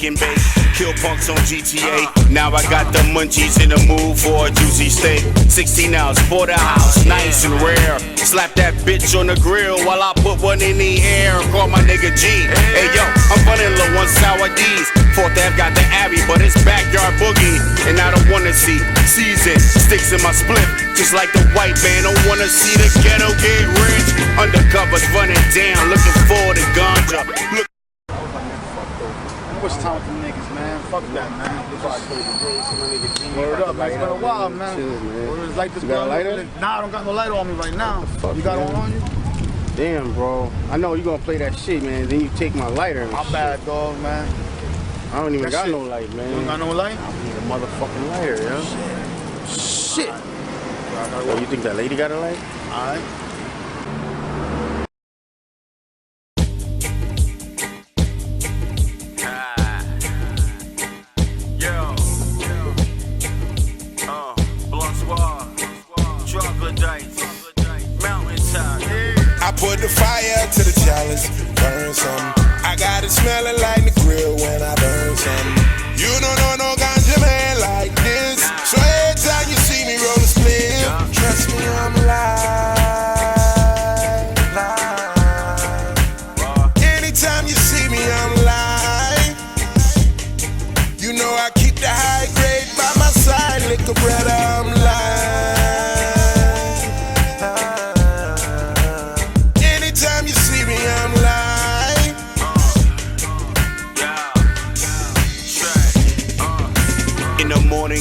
and bake, kill punks on GTA. Now I got the munchies in the mood for a juicy steak. 16 ounce porterhouse, nice and rare. Slap that bitch on the grill while I put one in the air. Call my nigga G. Hey yo, I'm running low on sour D's. Fourth Ave got the Abbey, but it's backyard boogie. And I don't wanna see season sticks in my split. Just like the white man, don't wanna see the ghetto get rich. Undercovers running down, looking for the ganja. Look. What's time with them niggas, man? Fuck that, man. Word up, man. It's been a while, man. It's like this. You got a lighter? Nah, I don't got no lighter on me right now. You got one on you? Damn, bro. I know you gonna play that shit, man. Then you take my lighter and My bad, dog, man. I don't even got no light, man. You don't got no light? I need a motherfucking lighter, yo. Shit. Oh, you think that lady got a light? Alright. I put the fire to the chalice, burn some. I got it smelling like the grill when I burn some. You don't know no ganja man like this. So every time you see me roll a split, trust me, I'm live. Anytime you see me, I'm live. You know I keep the high grade by my side, liquor brother, I'm live.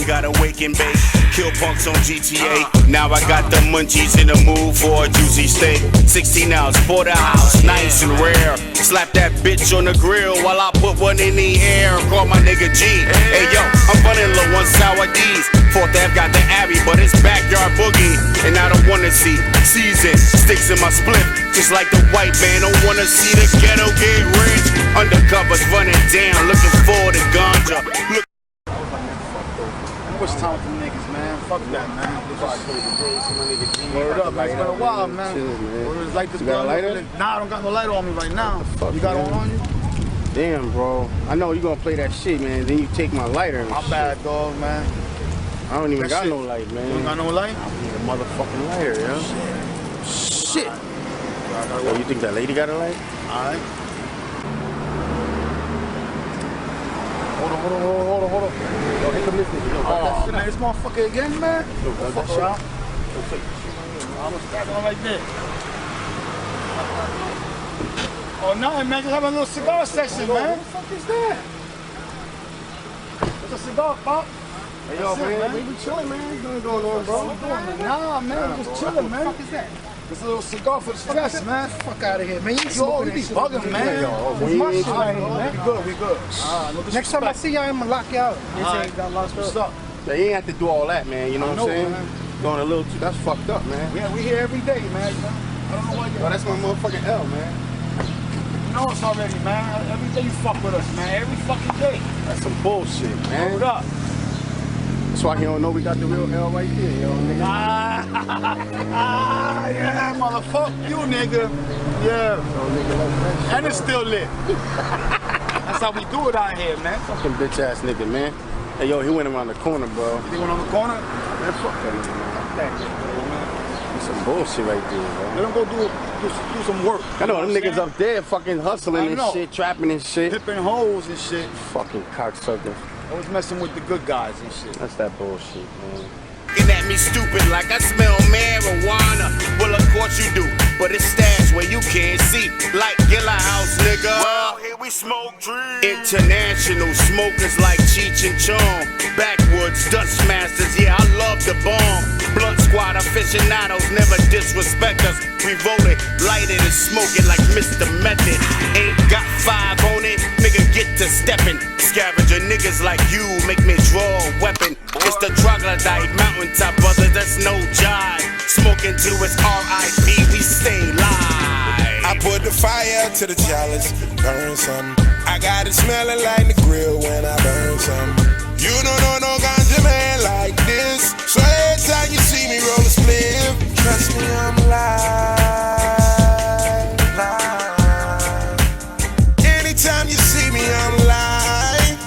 Gotta wake and bake, kill punks on GTA. Now I got the munchies in the mood for a juicy steak. 16 ounce porterhouse, nice and rare. Slap that bitch on the grill while I put one in the air. Call my nigga G. Hey yo, I'm running low on sour D's. Fourth Ave got the Abbey, but it's backyard boogie. And I don't wanna see season sticks in my split. Just like the white man, don't wanna see the ghetto get rich. Undercovers running down, looking for the ganja. Look. What's time with them niggas, man? Fuck that, man. Word up, man. It's been a while, man. It's like this. You got a lighter? Nah, I don't got no lighter on me right now. You got one on you? Damn, bro. I know you gonna play that shit, man. Then you take my lighter and My bad, dog, man. I don't even got no light, man. You don't got no light? I need a motherfucking lighter, yo. Shit. Oh, you think that lady got a light? Alright. Hold on. Yo, hit the list. Oh, man, this motherfucker again, man. Fuck around. I'm gonna stack on right there. Oh, nothing, man. Just having a little cigar session, man. What the fuck is that? It's a cigar, Pop. Hey, yo, man, we be chilling, man. What's going on, bro? Nah, man, just chilling, man. What the fuck is that? It's a little cigar for the stress, man. Fuck out of here, man. You be bugging, man. It's my shit right here, man. We good. Next time I see y'all, I'm gonna lock you out. What's up? They ain't have to do all that, man. You know what I'm saying? Man. Going a little too, that's fucked up, man. Yeah, we here every day, man. You know? I don't know why you. Well, that's my motherfucking L, man. You know it's already, man. Every day you fuck with us, man. Every fucking day. That's some bullshit, man. Hold up. That's why he don't know we got the real L right here, yo, nigga. Yeah, motherfucker, you nigga. Yeah. And it's still lit. That's how we do it out here, man. Fucking bitch ass nigga, man. Hey, yo, he went around the corner, bro. You went on the corner? Man, fuck that nigga, man. That's some bullshit right there, bro. Let him go do some work. I know, them niggas up there fucking hustling and shit, trapping and shit. Pipping hoes and shit. Fucking cocksucker. Always messing with the good guys and shit. That's that bullshit, man. Looking at me stupid like I smell marijuana. Well, of course you do, but it's stashed where you can't see. Like Gilla House, nigga. Well, here we smoke dreams. International smokers like Cheech and Chong. Backwoods, Dutch masters, yeah, I love the bomb. Blunt squad aficionados never disrespect us. We roll it, light it, and smoke it like Mr. Method. Ain't got 5 on it, nigga, get to steppin'. Scavenger niggas like you make me draw a weapon. It's the troglodyte mountaintop, brother, that's no jive. Smoking till it's R.I.P., we stay live. I put the fire to the chalice, burn some. I got it smelling like the grill when I burn some. You don't know no ganja man like this. So every time you see me roll a split, trust me, I'm live. Anytime you see me, I'm live.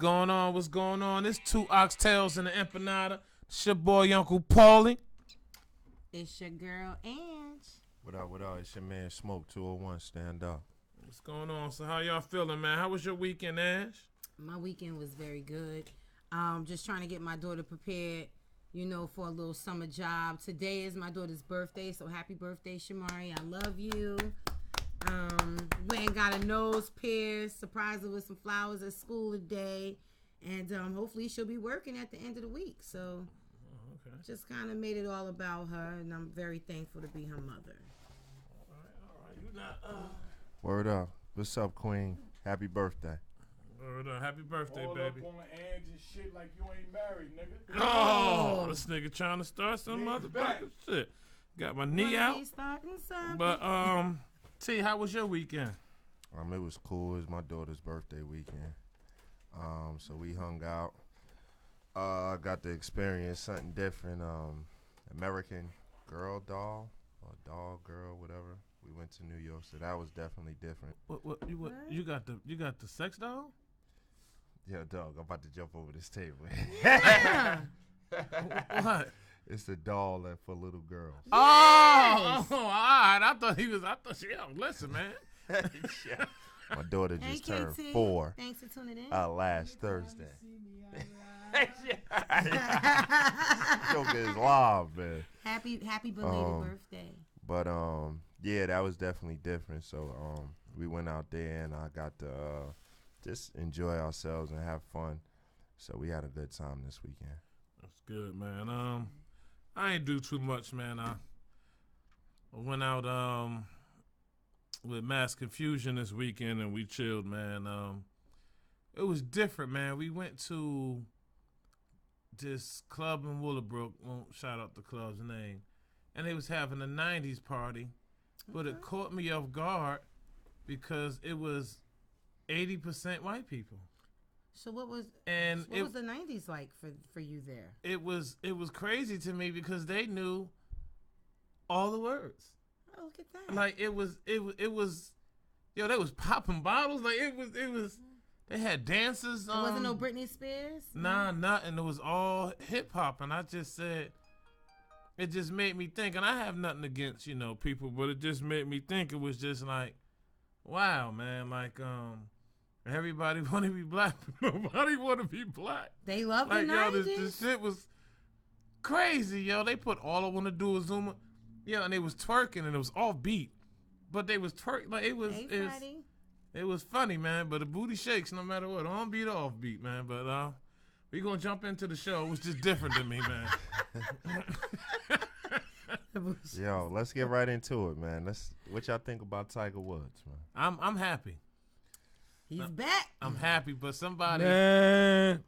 going on? What's going on? It's 2 Oxtails and an Empanada. It's your boy, Uncle Paulie. It's your girl, Ange. What up, what up? It's your man, Smoke 201. Stand up. What's going on? So how y'all feeling, man? How was your weekend, Ash? My weekend was very good. Just trying to get my daughter prepared, you know, for a little summer job. Today is my daughter's birthday, so happy birthday, Shamari. I love you. Went and got a nose pierced, surprised her with some flowers at school today. And hopefully she'll be working at the end of the week. So just kind of made it all about her, and I'm very thankful to be her mother. All right. You not, Word up. What's up, Queen? Happy birthday. Word up. Happy birthday, all baby. Up on Ange and shit like you ain't married, nigga. Oh, this nigga trying to start some motherfucking shit. Got my knee out. But, T, how was your weekend? It was cool. It was my daughter's birthday weekend. So we hung out. I got to experience something different. American Girl doll or doll girl, whatever. We went to New York, so that was definitely different. What you got the sex doll? Yeah, dog. I'm about to jump over this table. What? It's a doll for little girls. Oh, all right. I thought listen, man. Yeah. My daughter just turned KT. 4. Thanks for tuning in. Last Thursday. Joke is live, man. Happy belated birthday. But yeah, that was definitely different. So we went out there and I got to just enjoy ourselves and have fun. So we had a good time this weekend. That's good, man. I ain't do too much, man. I went out with Mass Confusion this weekend and we chilled, man. It was different, man. We went to this club in Willowbrook. Won't shout out the club's name. And they was having a 90s party, but it caught me off guard because it was 80% white people. So what was the 90s like for you there? It was crazy to me because they knew all the words. Oh, look at that. Like it was yo, they was popping bottles. Like it was they had dancers. It wasn't no Britney Spears? Nah, nothing. It was all hip hop, and I just said it just made me think, and I have nothing against, you know, people, but it just made me think. It was just like, wow, man, like everybody want to be black, but nobody want to be black. They love like, the 90s. Yo, this shit was crazy, yo. They put All I Want to Do Is Zoom, yeah, and they was twerking, and it was off beat, but they was twerking like it was funny, man. But the booty shakes no matter what, on beat or off beat, man. But we gonna jump into the show. It was just different to me, man. Yo, let's get right into it, man. What y'all think about Tiger Woods, man? I'm happy. He's back. I'm happy, but somebody Man.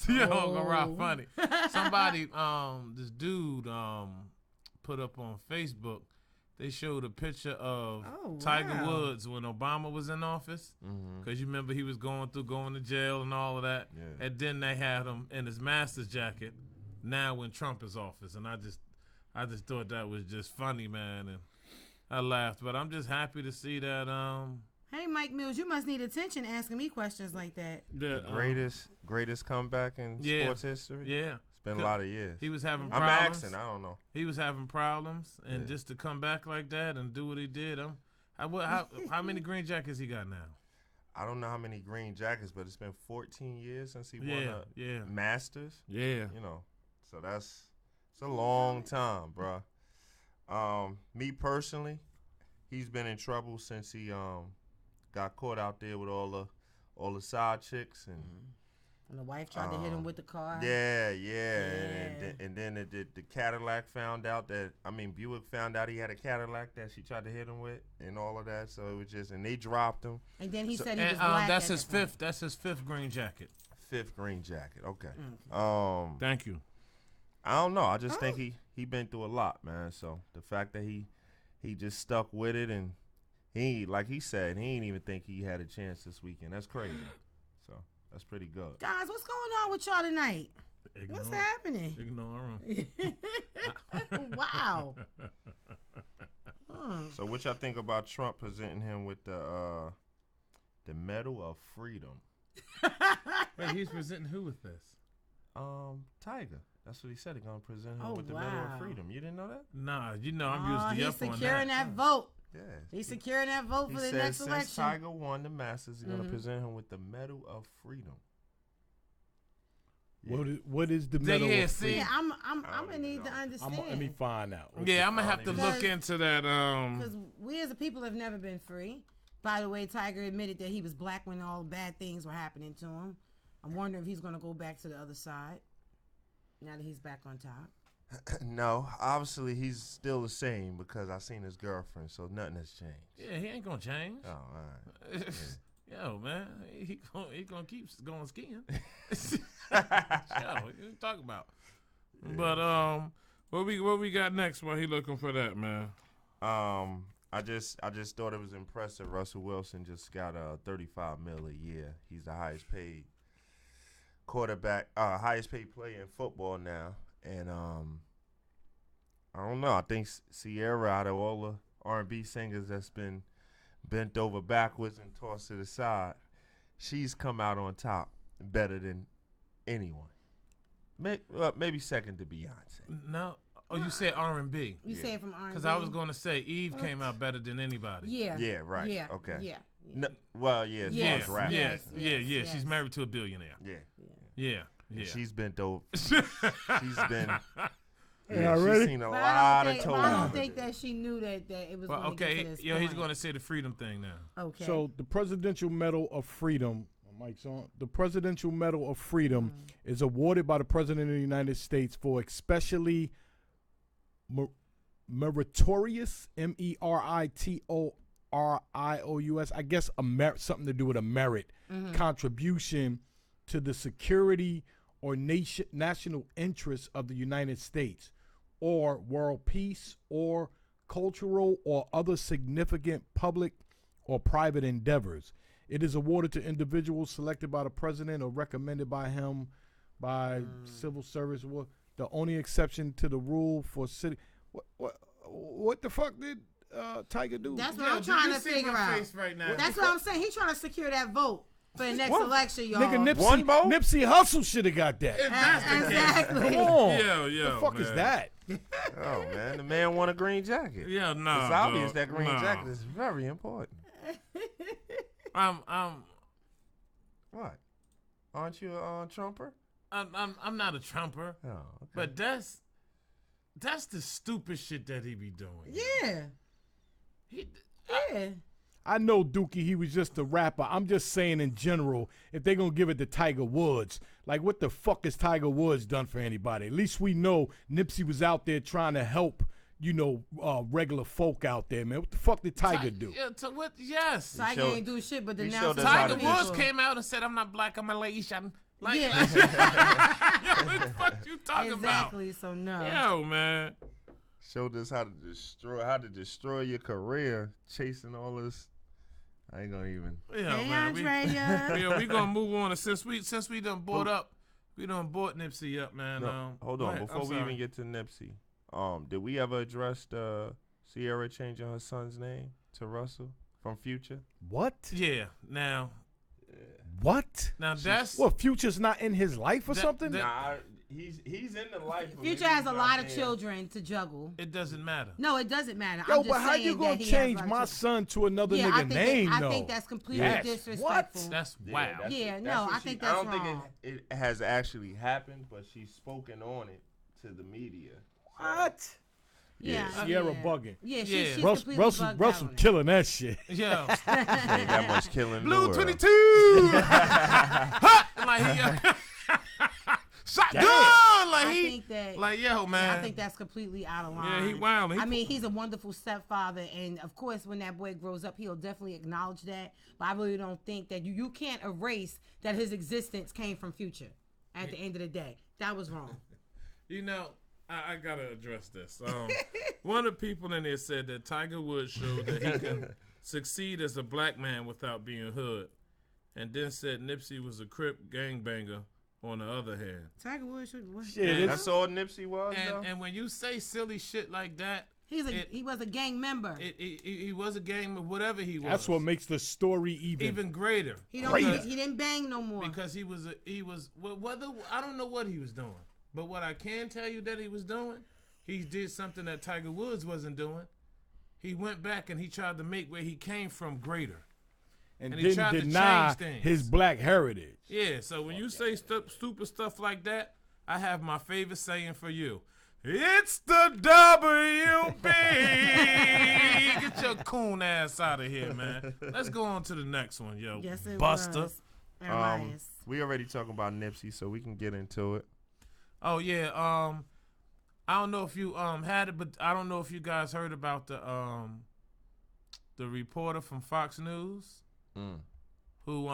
gonna rock funny. Somebody this dude put up on Facebook. They showed a picture of Tiger Woods when Obama was in office. Because you remember he was going to jail and all of that. Yeah. And then they had him in his master's jacket now when Trump is office. And I just thought that was just funny, man. And I laughed. But I'm just happy to see that. Hey, Mike Mills, you must need attention asking me questions like that. The greatest comeback in sports history? Yeah. It's been a lot of years. He was having problems. I'm asking, I don't know. He was having problems, and just to come back like that and do what he did, how many green jackets he got now? I don't know how many green jackets, but it's been 14 years since he won a Masters. Yeah. You know, so it's a long time, bro. Me personally, he's been in trouble since he got caught out there with all the side chicks and the wife tried to hit him with the car. Yeah. And then the Cadillac found out Buick found out he had a Cadillac that she tried to hit him with and all of that. So it was just, and they dropped him. And then he said he was black. That's his fifth. That's his fifth green jacket. Fifth green jacket. Okay. Thank you. I don't know. I just think he been through a lot, man. So the fact that he just stuck with it and he, like he said, he ain't even think he had a chance this weekend. That's crazy. So that's pretty good. Guys, what's going on with y'all tonight? What's happening? Ignore him. Wow. So what y'all think about Trump presenting him with the Medal of Freedom? Wait, he's presenting who with this? Tiger. That's what he said. They're gonna present him Oh, with the Medal wow. of Freedom. You didn't know that? Nah, you know I'm usually He's up on securing that. that vote. Yeah. He's securing that vote He for the said next since election. Tiger won the Masters, he's gonna present him with the Medal of Freedom. What is the Medal Yeah, of see, Freedom? Yeah, I'm gonna need to understand. Let me find out. Yeah, I'm gonna have to Because- look into that. Because we as a people have never been free. By the way, Tiger admitted that he was black when all bad things were happening to him. I'm wondering if he's going to go back to the other side now that he's back on top. No, obviously he's still the same because I seen his girlfriend, so nothing has changed. Yeah, he ain't gonna change. Oh, all right. Yo, man, he gonna keep going skiing. Yo, what you talking about? Yeah. But what we got next? While he looking for that, man. I just thought it was impressive. Russell Wilson just got $35 million a year. He's the highest paid quarterback, highest paid player in football now. And I don't know. I think Sierra, out of all the R&B singers that's been bent over backwards and tossed to the side, she's come out on top better than anyone. Maybe second to Beyonce. No. Oh, you said R&B. You say it from R&B? Because I was going to say Eve came out better than anybody. Yeah. Yeah, right. Yeah. Okay. Yeah. No, well, yeah, as Yeah, far as rap. yeah, Yes, yeah, yes, yeah. yes. She's married to a billionaire. Yeah. Yeah, yeah. She's bent over. She's been. Yeah, she's ready? seen a But lot I of don't toe. think, I don't think that she knew that it was Well, going to get okay, to this yo, he's point. going to say the freedom thing now. Okay. So the Presidential Medal of Freedom, my mic's on. The Presidential Medal of Freedom is awarded by the President of the United States for especially meritorious, MERITORIOUS, I guess something to do with a merit contribution to the security or national interests of the United States, or world peace, or cultural or other significant public or private endeavors. It is awarded to individuals selected by the president or recommended by him by civil service. The only exception to the rule for city. What the fuck did Tiger do? That's what Yo, I'm do trying you to see figure my out. face right now? That's what I'm saying. He's trying to secure that vote for the next election, y'all. Nigga, One vote? Nipsey Hussle should have got that. Exactly. Come on. Yo, the fuck is man. that? Oh man, the man won a green jacket. Yeah, no. It's obvious that green jacket is very important. I'm What? Aren't you a Trumper? I'm not a Trumper, Oh, okay. but that's the stupid shit that he be doing. Yeah. Yeah. I know Dookie, he was just a rapper. I'm just saying in general, if they're going to give it to Tiger Woods, like what the fuck has Tiger Woods done for anybody? At least we know Nipsey was out there trying to help, regular folk out there, man. What the fuck did Tiger do? Yeah, to what? Yes. Tiger ain't do shit but he denounce showed us his how Tiger to people. Woods came out and said, "I'm not black, I'm Malaysian." Like, Yeah. yo, what the fuck you talking Exactly, so no. about? Yo, man. Showed us how to destroy your career, chasing all this. I ain't gonna even. Yeah, Hey, man. Andrea. We gonna move on. And since we done bought Nipsey up, man. No, hold go on, ahead. before I'm we sorry. even get to Nipsey, did we ever address Sierra changing her son's name to Russell from Future? What? Yeah. Now What? that's What, Future's not in his life or That- something? that- Nah, he's in the life. but Future maybe has he's a not lot of there. children to juggle. it doesn't matter. No, it doesn't matter. Yo, I'm just but how you saying gonna that he has a change lot of my children. son to another Yeah, nigga name, I though? think that's completely Yes. disrespectful. That's Yeah, wow. that's- Yeah, that's no, what I think I that's don't wrong. think it has actually happened, but she's spoken on it to the media. What? Yeah, Sierra yeah. bugging. Yeah, Yeah. she's Russell, completely Russell, bugged Russell out on it. killing that shit. Yo, Ain't that much killing in the Blue world. 22. Like he shotgun. Like I he think that. like yo, man. I think that's completely out of line. Yeah, he wild. I mean, he's a wonderful stepfather, and of course, when that boy grows up, he'll definitely acknowledge that. But I really don't think that you can't erase that his existence came from Future. At the end of the day, that was wrong. You know, I gotta address this. One of the people in there said that Tiger Woods showed that he can succeed as a black man without being hood, and then said Nipsey was a Crip gangbanger. On the other hand, Tiger Woods should. What? Shit, That's all Nipsey was, though? and when you say silly shit like that, He was a gang member. He was a gang member, whatever he was. That's what makes the story even greater. He didn't bang no more because he was whether I don't know what he was doing, but what I can tell you that he was doing, he did something that Tiger Woods wasn't doing. He went back and he tried to make where he came from greater. and he tried didn't to deny change things. his black heritage. Yeah, so when you say stupid stuff like that, I have my favorite saying for you. It's the WB. Get your coon ass out of here, man. Let's go on to the next one, yo. Yes, it Buster. was. We already talking about Nipsey, so we can get into it. Oh yeah. I don't know if you had it, but I don't know if you guys heard about the reporter from Fox News who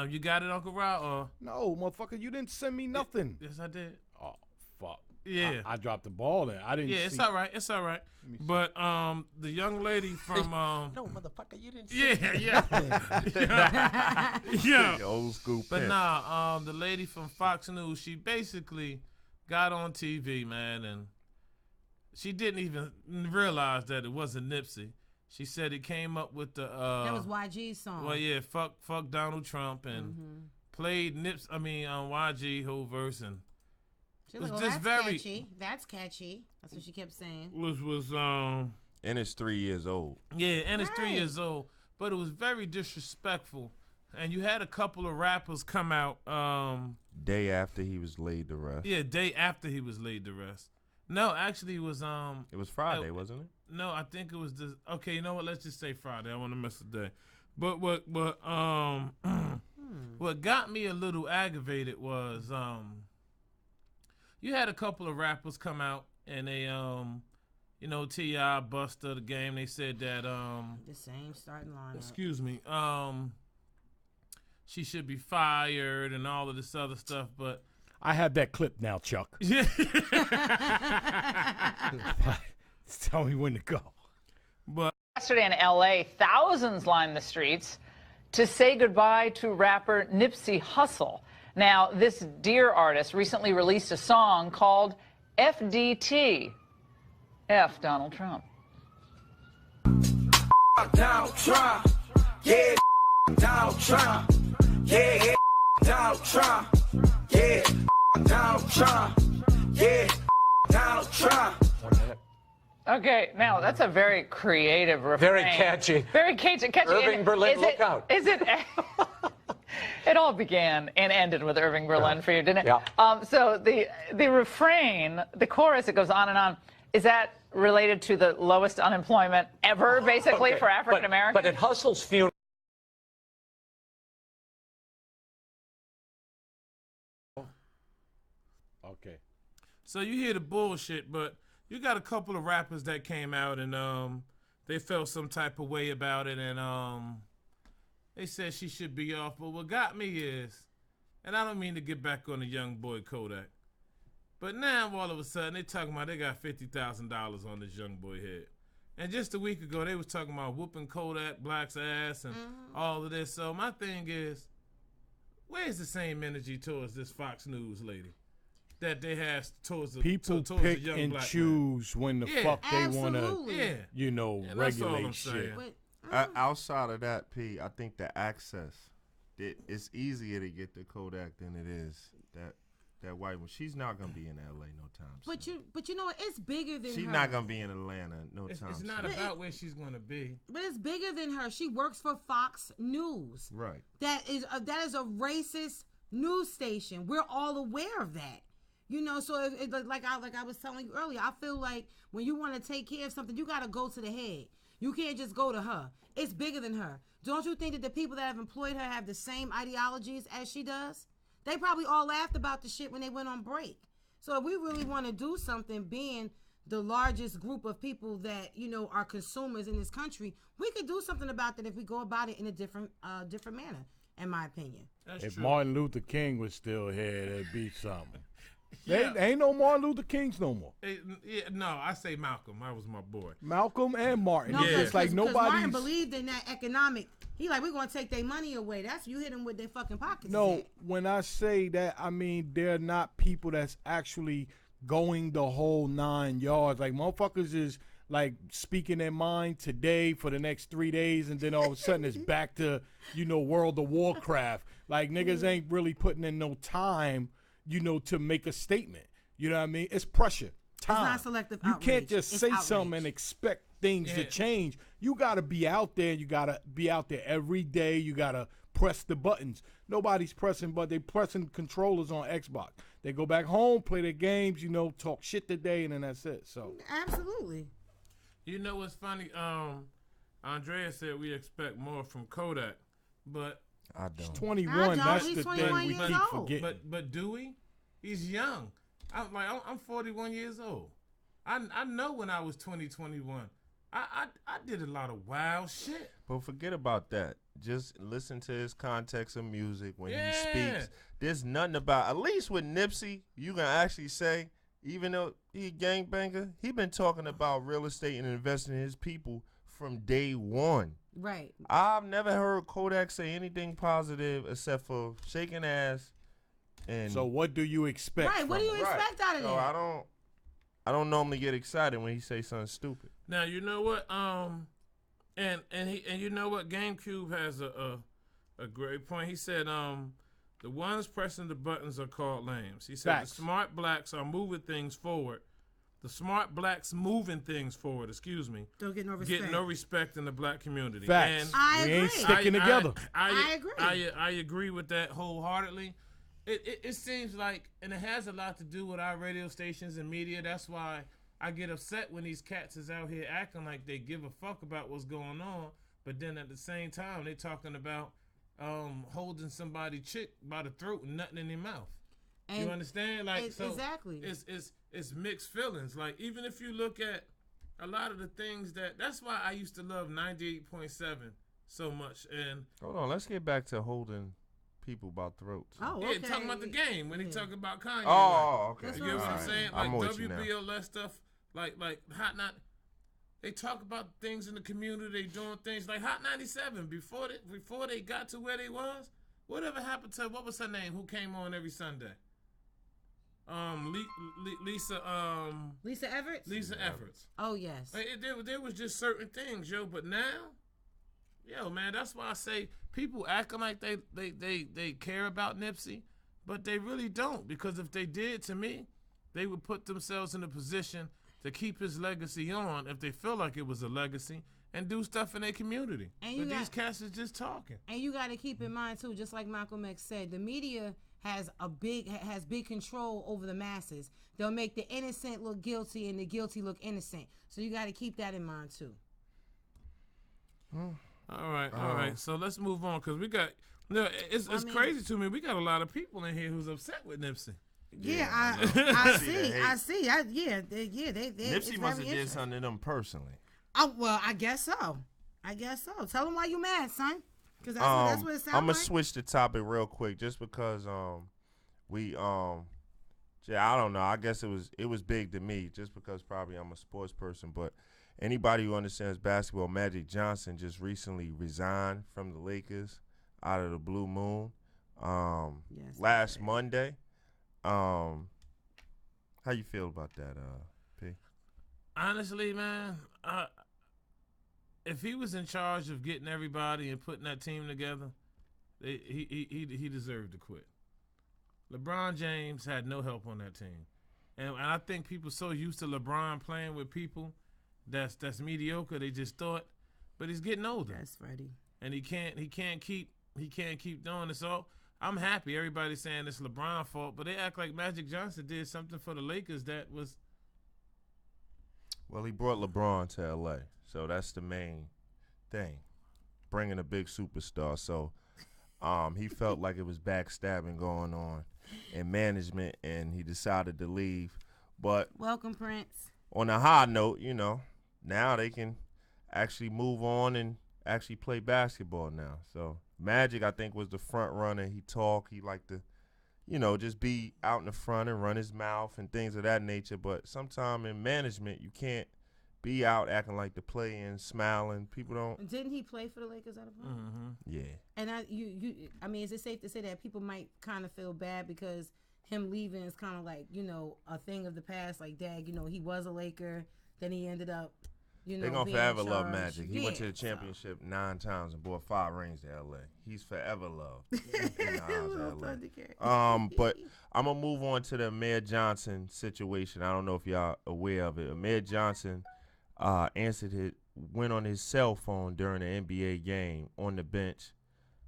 you got it, Uncle Rob? Or No, motherfucker, you didn't send me nothing. yes, I did. Oh, fuck. Yeah. I dropped the ball there. I didn't Yeah, see. it's all right. It's all right. But the young lady from No, motherfucker, you didn't. yeah. Old school. But pimp. nah, the lady from Fox News, she basically got on TV, man, and she didn't even realize that it wasn't Nipsey. She said he came up with the that was YG's song. well, yeah, fuck Donald Trump, and played YG whole verse, and She was was just that's very- catchy. That's catchy. That's what she kept saying. was And it's 3 years old. yeah, and it's 3 Right. years old, but it was very disrespectful. And you had a couple of rappers come out, Day after he was laid to rest. day after he was laid to rest. No, actually, it was It was Friday, wasn't it? No, I think it was this. Okay, you know what? Let's just say Friday. I want to miss the day. But what what got me a little aggravated was you had a couple of rappers come out and they T.I., Buster, The Game. They said that The same starting lineup. excuse me, she should be fired and all of this other stuff, but I have that clip now, Chuck. Tell me when to go. but Yesterday in LA, thousands lined the streets to say goodbye to rapper Nipsey Hussle. Now, this Dear artist recently released a song called FDT. F Donald Trump. Donald Trump, yeah, Donald Trump, yeah, Donald Trump, yeah, Donald Trump, yeah, Donald Trump. Okay, now that's a very creative refrain. Very catchy. Very catchy. Irving And Berlin, is look it- out. Is it? It all began and ended with Irving Berlin for you, didn't it? Yeah. So the refrain, the chorus, it goes on and on. Is that related to the lowest unemployment ever, basically, Okay, for African Americans? But at Hustle's funeral. Okay. so you hear the bullshit, but you got a couple of rappers that came out and they felt some type of way about it, and they said she should be off. But what got me is, and I don't mean to get back on the young boy Kodak, but now all of a sudden they talking about they got $50,000 on this young boy head. And just a week ago they was talking about whooping Kodak Black's ass and all of this. So my thing is, where's the same energy towards this Fox News lady that they have towards the People towards the pick young and black man? choose when the Yeah, fuck they want to, absolutely. Yeah. That's all I'm regulate shit. saying. But Outside of that, P, I think the access, it's easier to get to Kodak than it is that white one. She's not gonna be in L.A. no time soon. but you know what? It's bigger than She's her. not gonna be in Atlanta no It's time soon. not about where she's gonna be. But it's bigger than her. She works for Fox News. Right. That is a racist news station. We're all aware of that. You know, so like I was telling you earlier, I feel like when you want to take care of something, you got to go to the head. You can't just go to her. It's bigger than her. Don't you think that the people that have employed her have the same ideologies as she does? They probably all laughed about the shit when they went on break. So if we really want to do something, being the largest group of people that, are consumers in this country, we could do something about that if we go about it in a different manner, in my opinion. That's If true. Martin Luther King was still here, that'd be something. Yeah. They ain't no Martin Luther Kings no more. No, I say Malcolm. That was my boy. Malcolm and Martin. No, It's like Martin nobody's. believed in that economic. He like, we're going to take their money away. That's you hit them with their fucking pockets. No, when I say that, I mean they're not people that's actually going the whole 9 yards. Like, motherfuckers is like speaking their mind today for the next 3 days, and then all of a sudden it's back to, World of Warcraft. Like, niggas ain't really putting in no time, to make a statement. You know what I mean? It's pressure. Time. It's not selective You outrage. can't just It's say outrage. something and expect things to change. You got to be out there. You got to be out there every day. You got to press the buttons. Nobody's pressing, but they pressing controllers on Xbox. They go back home, play their games, talk shit today, and then that's it. So Absolutely. You know what's funny? Andrea said we expect more from Kodak, but I don't. 21. That's He's the 21 thing we years keep old. forgetting. but do we? He's young. I'm 41 years old. I know when I was 21. I did a lot of wild shit. But forget about that. Just listen to his context of music when he speaks. There's nothing about, at least with Nipsey, you can actually say, even though he a gangbanger, he been talking about real estate and investing in his people from day one. Right. I've never heard Kodak say anything positive except for shaking ass. And So what do you expect? Right. What do you expect out of so that? I don't normally get excited when he say something stupid. Now you know what? And you know what? GameCube has a great point. He said the ones pressing the buttons are called lames. He said Facts. the smart blacks are moving things forward. The smart blacks moving things forward. Excuse me. Don't get no respect. Get no respect in the black community. Facts. And I We agree. ain't sticking together. I agree. I agree with that wholeheartedly. It seems like, and it has a lot to do with our radio stations and media. That's why I get upset when these cats is out here acting like they give a fuck about what's going on, but then at the same time they talking about holding somebody chick by the throat and nothing in their mouth. And you understand? Like, so exactly. It's mixed feelings. Like, even if you look at a lot of the things that's why I used to love 98.7 so much. And Hold on, let's get back to holding people by throats. Oh, yeah, okay. talking about the game when he talking about Kanye. Oh, okay. That's You know what I'm Alright. saying? I'm Like with you now. WBLS stuff, like Hot Not. They talk about things in the community. They doing things like Hot 97 before they got to where they was. Whatever happened to what was her name? Who came on every Sunday? Lisa Everett? Lisa Efforts. Oh, yes. Like, there was just certain things, yo. But now, yo, man, that's why I say people acting like they care about Nipsey, but they really don't. Because if they did, to me, they would put themselves in a position to keep his legacy on if they feel like it was a legacy and do stuff in their community. But these cats is just talking. And you got to keep in mind too, just like Malcolm X said, the media has big control over the masses. They'll make the innocent look guilty and the guilty look innocent. So you got to keep that in mind too. All right. So let's move on because we got. No, it's crazy to me. We got a lot of people in here who's upset with Nipsey. Yeah, I see. Nipsey must have did something to them personally. Oh well, I guess so. Tell them why you mad, son. Because that's what it sounds like. I'm gonna switch the topic real quick, just because I don't know. I guess it was big to me, just because probably I'm a sports person. But anybody who understands basketball, Magic Johnson just recently resigned from the Lakers out of the blue moon. Last Monday. How you feel about that, P? Honestly, man, if he was in charge of getting everybody and putting that team together, he deserved to quit. LeBron James had no help on that team, and I think people so used to LeBron playing with people that's mediocre. They just thought, but he's getting older. That's Freddie, and he can't keep doing it. So I'm happy. Everybody's saying it's LeBron's fault, but they act like Magic Johnson did something for the Lakers that was. Well, he brought LeBron to L.A., so that's the main thing, bringing a big superstar. So he felt like it was backstabbing going on in management, and he decided to leave. But welcome, Prince. On a high note, now they can actually move on and actually play basketball now. So Magic, I think, was the front runner. He talked. He liked to, just be out in the front and run his mouth and things of that nature. But sometime in management, you can't be out acting like the play and smiling. People don't. Didn't he play for the Lakers at a point? Mm-hmm. Yeah. And I mean, is it safe to say that people might kind of feel bad because him leaving is kind of like, you know, a thing of the past. Like, Dad, you know, he was a Laker, then he ended up, you know, They gonna being forever in love charge. Magic. He went to the championship 9 times and brought 5 rings to LA. He's forever loved in the eyes of LA. But I'm gonna move on to the Amir Johnson situation. I don't know if y'all aware of it. Amir Johnson went on his cell phone during an NBA game on the bench,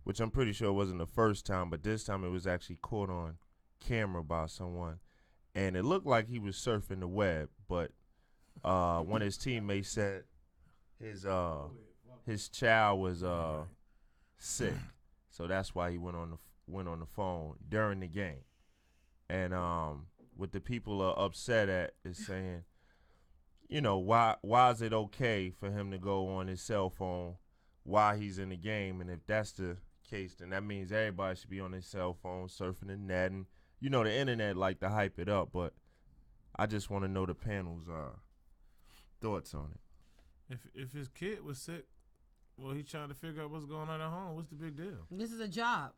which I'm pretty sure wasn't the first time, but this time it was actually caught on camera by someone, and it looked like he was surfing the web, but one of his teammates said his child was sick, so that's why he went on the phone during the game. And what the people are upset at is saying, you know, why is it okay for him to go on his cell phone while he's in the game? And if that's the case, then that means everybody should be on their cell phone surfing the net. And you know, the internet like to hype it up, but I just want to know the panel's thoughts on it. If his kid was sick, well, he's trying to figure out what's going on at home. What's the big deal? This is a job.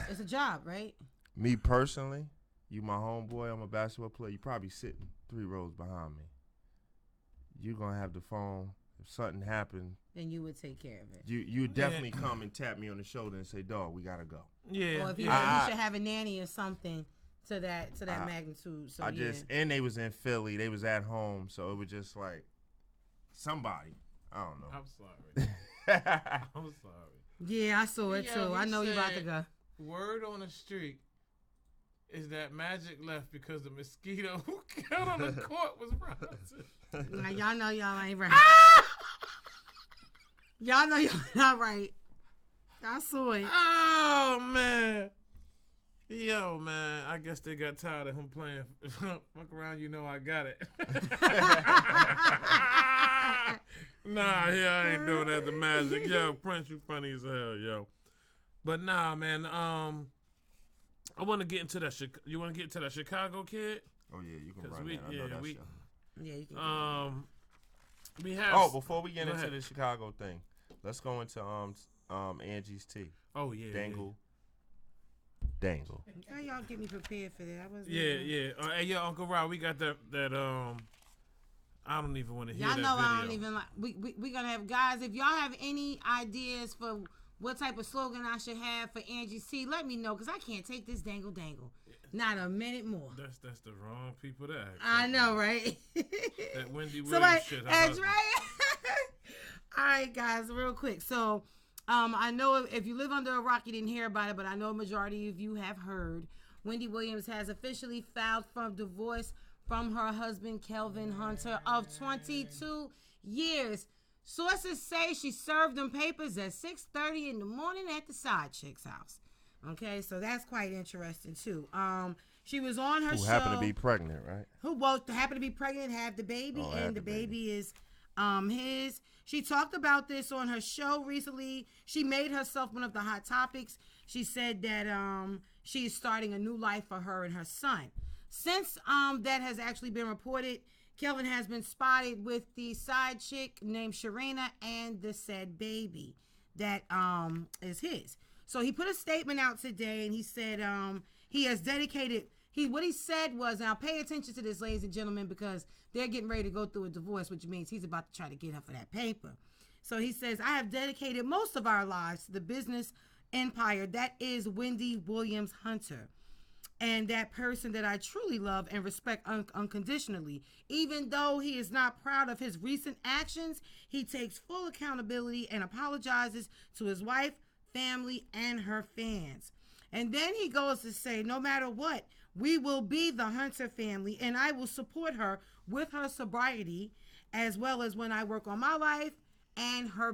It's a job, right? Me personally, you my homeboy, I'm a basketball player, you probably sitting 3 rows behind me. You gonna have the phone. If something happened, then you would take care of it. You definitely come and tap me on the shoulder and say, "Dog, we gotta go." Yeah. Or if he should have a nanny or something to that magnitude. So and they was in Philly, they was at home, so it was just like somebody. I don't know. I'm sorry. I'm sorry. Yeah, I saw it too. I know you about to go. Word on the street is that Magic left because the mosquito who got on the court was rising. Now, y'all know y'all ain't right. Y'all know y'all not right. I saw it. Oh, man. Yo, man, I guess they got tired of him playing. Fuck around, you know I got it. Nah, yeah, I ain't doing that to Magic. Yo, Prince, you funny as hell, yo. But nah, man, I want to get into that. You want to get into that Chicago kid? Oh yeah, you can run that. I know that show. Yeah, you can. We have. Oh, before we get into the Chicago thing, let's go into Angie's tea. Oh yeah, Dangle. How y'all get me prepared for that? I wasn't. Yeah. Hey, yo, Uncle Rob, we got that. I don't even want to hear that video. Y'all know I don't even like. We gonna have guys. If y'all have any ideas for what type of slogan I should have for Angie's tea, let me know, because I can't take this dangle. Not a minute more. That's the wrong people to ask. I know, right? That Wendy Williams shit. That's right. All right, guys, real quick. So, I know if you live under a rock, you didn't hear about it, but I know a majority of you have heard. Wendy Williams has officially filed for divorce from her husband, Kelvin Hunter, of 22 years. Sources say she served them papers at 6:30 in the morning at the side chick's house. Okay, so that's quite interesting too. She was on her show. Who happened to be pregnant, right? Who both happened to be pregnant, have the baby, and the baby is his. She talked about this on her show recently. She made herself one of the hot topics. She said that she is starting a new life for her and her son. Since that has actually been reported, Kelvin has been spotted with the side chick named Sharina and the said baby that is his. So he put a statement out today, and he said he has dedicated. What he said was, now pay attention to this, ladies and gentlemen, because they're getting ready to go through a divorce, which means he's about to try to get her for that paper. So he says, I have dedicated most of our lives to the business empire that is Wendy Williams Hunter, and that person that I truly love and respect unconditionally. Even though he is not proud of his recent actions, he takes full accountability and apologizes to his wife, family, and her fans. And then he goes to say, no matter what, we will be the Hunter family, and I will support her with her sobriety, as well as when I work on my life and her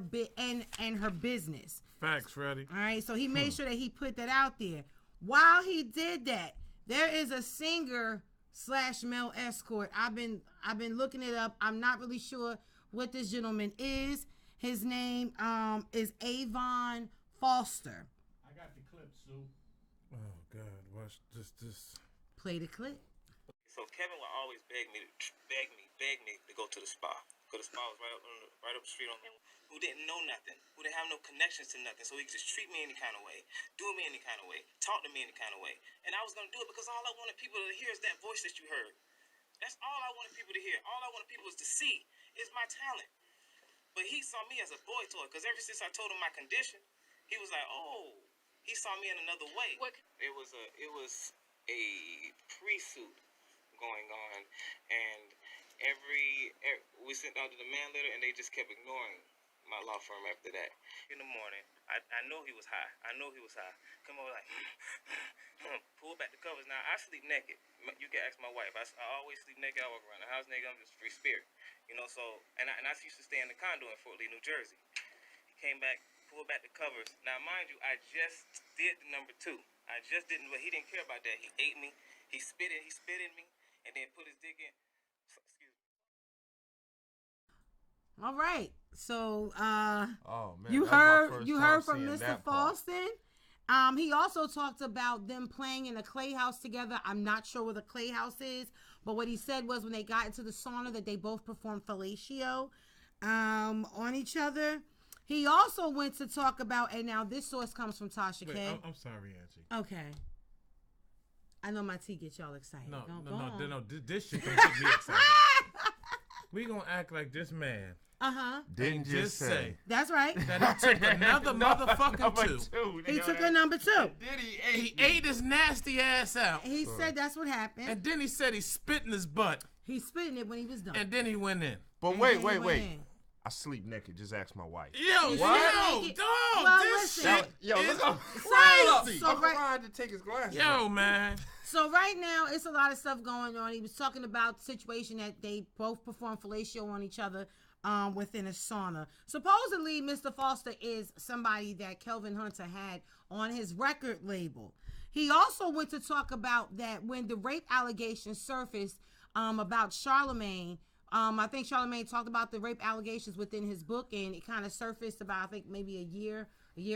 and her business. Facts, Freddie. All right, so he made sure that he put that out there. While he did that, there is a singer/male escort. I've been looking it up. I'm not really sure what this gentleman is. His name is Avon Foster. I got the clip, Sue. Oh God, watch this. Play the clip. So Kevin will always beg me to go to the spa. Because the spot was right up the street on him, who didn't know nothing, who didn't have no connections to nothing, so he could just treat me any kind of way, do me any kind of way, talk to me any kind of way. And I was going to do it because all I wanted people to hear is that voice that you heard. That's all I wanted people to hear. All I wanted people was to see is my talent. But he saw me as a boy toy, because ever since I told him my condition, he was like, oh, he saw me in another way. What? It was a pre-suit going on, and we sent out to the man letter, and they just kept ignoring my law firm after that. In the morning, I know he was high. Come over like, pull back the covers. Now, I sleep naked. You can ask my wife. I always sleep naked. I walk around the house naked. I'm just free spirit. You know, so, and I used to stay in the condo in Fort Lee, New Jersey. He came back, pulled back the covers. Now, mind you, I just did the number 2. I just didn't, but he didn't care about that. He ate me. He spit in me, and then put his dick in. All right. So oh man, you heard from Mr. Falston. He also talked about them playing in a clay house together. I'm not sure where the clay house is, but what he said was when they got into the sauna that they both performed fellatio on each other. He also went to talk about, and now this source comes from Tasha K. I'm sorry, Angie. Okay. I know my tea gets y'all excited. No, on. this shit don't get me excited. We gonna act like this man. Didn't just say. That's right. That he took another motherfucking 2. He took a number 2. He ate his nasty ass out. He said that's what happened. And then he said he spit in his butt. He spit in it when he was done. And then he went in. But wait. I sleep naked. Just ask my wife. Yo, dog, this shit is crazy. So right, to take his glasses off. Man. So right now, it's a lot of stuff going on. He was talking about the situation that they both performed fellatio on each other within a sauna. Supposedly, Mr. Foster is somebody that Kelvin Hunter had on his record label. He also went to talk about that when the rape allegations surfaced about Charlamagne. I think Charlamagne talked about the rape allegations within his book, and it kind of surfaced about, I think, maybe a year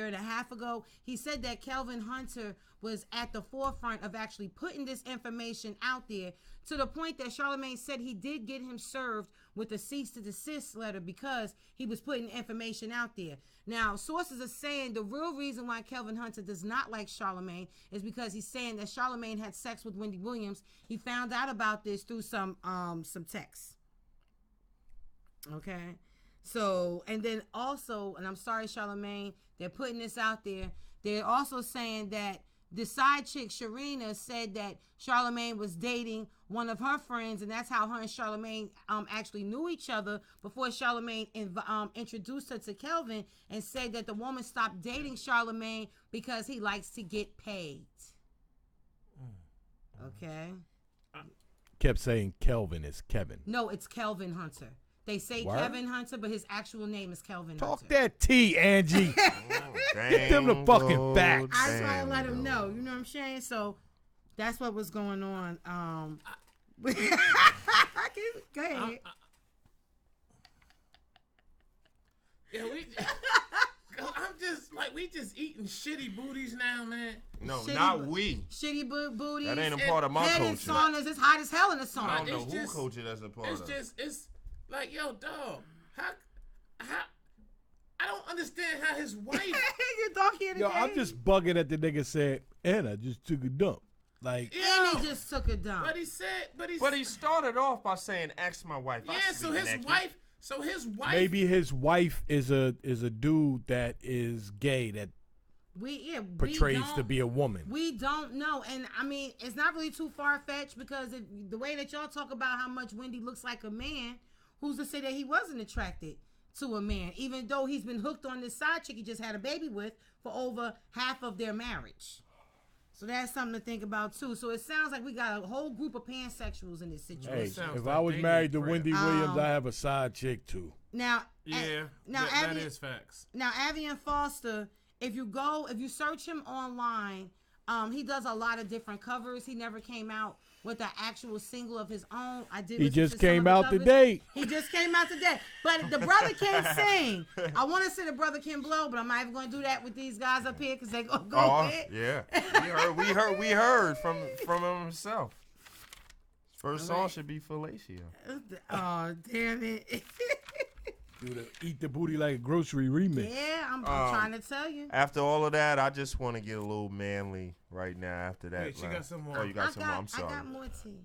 and a half ago. He said that Kelvin Hunter was at the forefront of actually putting this information out there, to the point that Charlamagne said he did get him served with a cease to desist letter because he was putting information out there. Now, sources are saying the real reason why Kelvin Hunter does not like Charlamagne is because he's saying that Charlamagne had sex with Wendy Williams. He found out about this through some texts. Okay. So, and then also, and I'm sorry, Charlamagne, they're putting this out there. They're also saying that the side chick, Sharina, said that Charlamagne was dating one of her friends, and that's how her and Charlamagne actually knew each other before Charlamagne introduced her to Kelvin, and said that the woman stopped dating Charlamagne because he likes to get paid. Okay. Kept saying Kelvin is Kevin. No, it's Kelvin Hunter. They say Word? Kevin Hunter, but his actual name is Kelvin Talk Hunter. that tea, Angie. Get them the fucking facts. I just want to let him know. You know what I'm saying? So that's what was going on. Go ahead. I'm just like, we just eating shitty booties now, man. No, not we. Shitty booties. That ain't a part of my culture. culture. Saunas, it's hot as hell in the sauna. I don't know who culture that's a part of. It's like, yo, dog, how I don't understand how his wife. You're talking Yo, I'm just bugging that the nigga said, and I just took a dump. Like, and he just took a dump. But he started off by saying, "Ask my wife." Yeah, so his wife. Maybe his wife is a dude that is gay that portrays to be a woman. We don't know, and I mean, it's not really too far fetched because the way that y'all talk about how much Wendy looks like a man, who's to say that he wasn't attracted to a man, even though he's been hooked on this side chick he just had a baby with for over half of their marriage. So that's something to think about too. So it sounds like we got a whole group of pansexuals in this situation. Hey, if I was married to Wendy Williams, I have a side chick too. Now, that is facts. Now, Avian Foster, if you search him online, he does a lot of different covers. He never came out with an actual single of his own. He just came out today. He just came out today. But the brother can't sing. I want to say the brother can blow, but I'm not even going to do that with these guys up here because they go ahead. Yeah. We heard from him himself. His first song should be fellatio. Oh, damn it. Eat the booty like a grocery remix. Yeah, I'm trying to tell you. After all of that, I just want to get a little manly right now. After that, Wait, she got some more. Oh, you got some more. I'm sorry. I got more tea.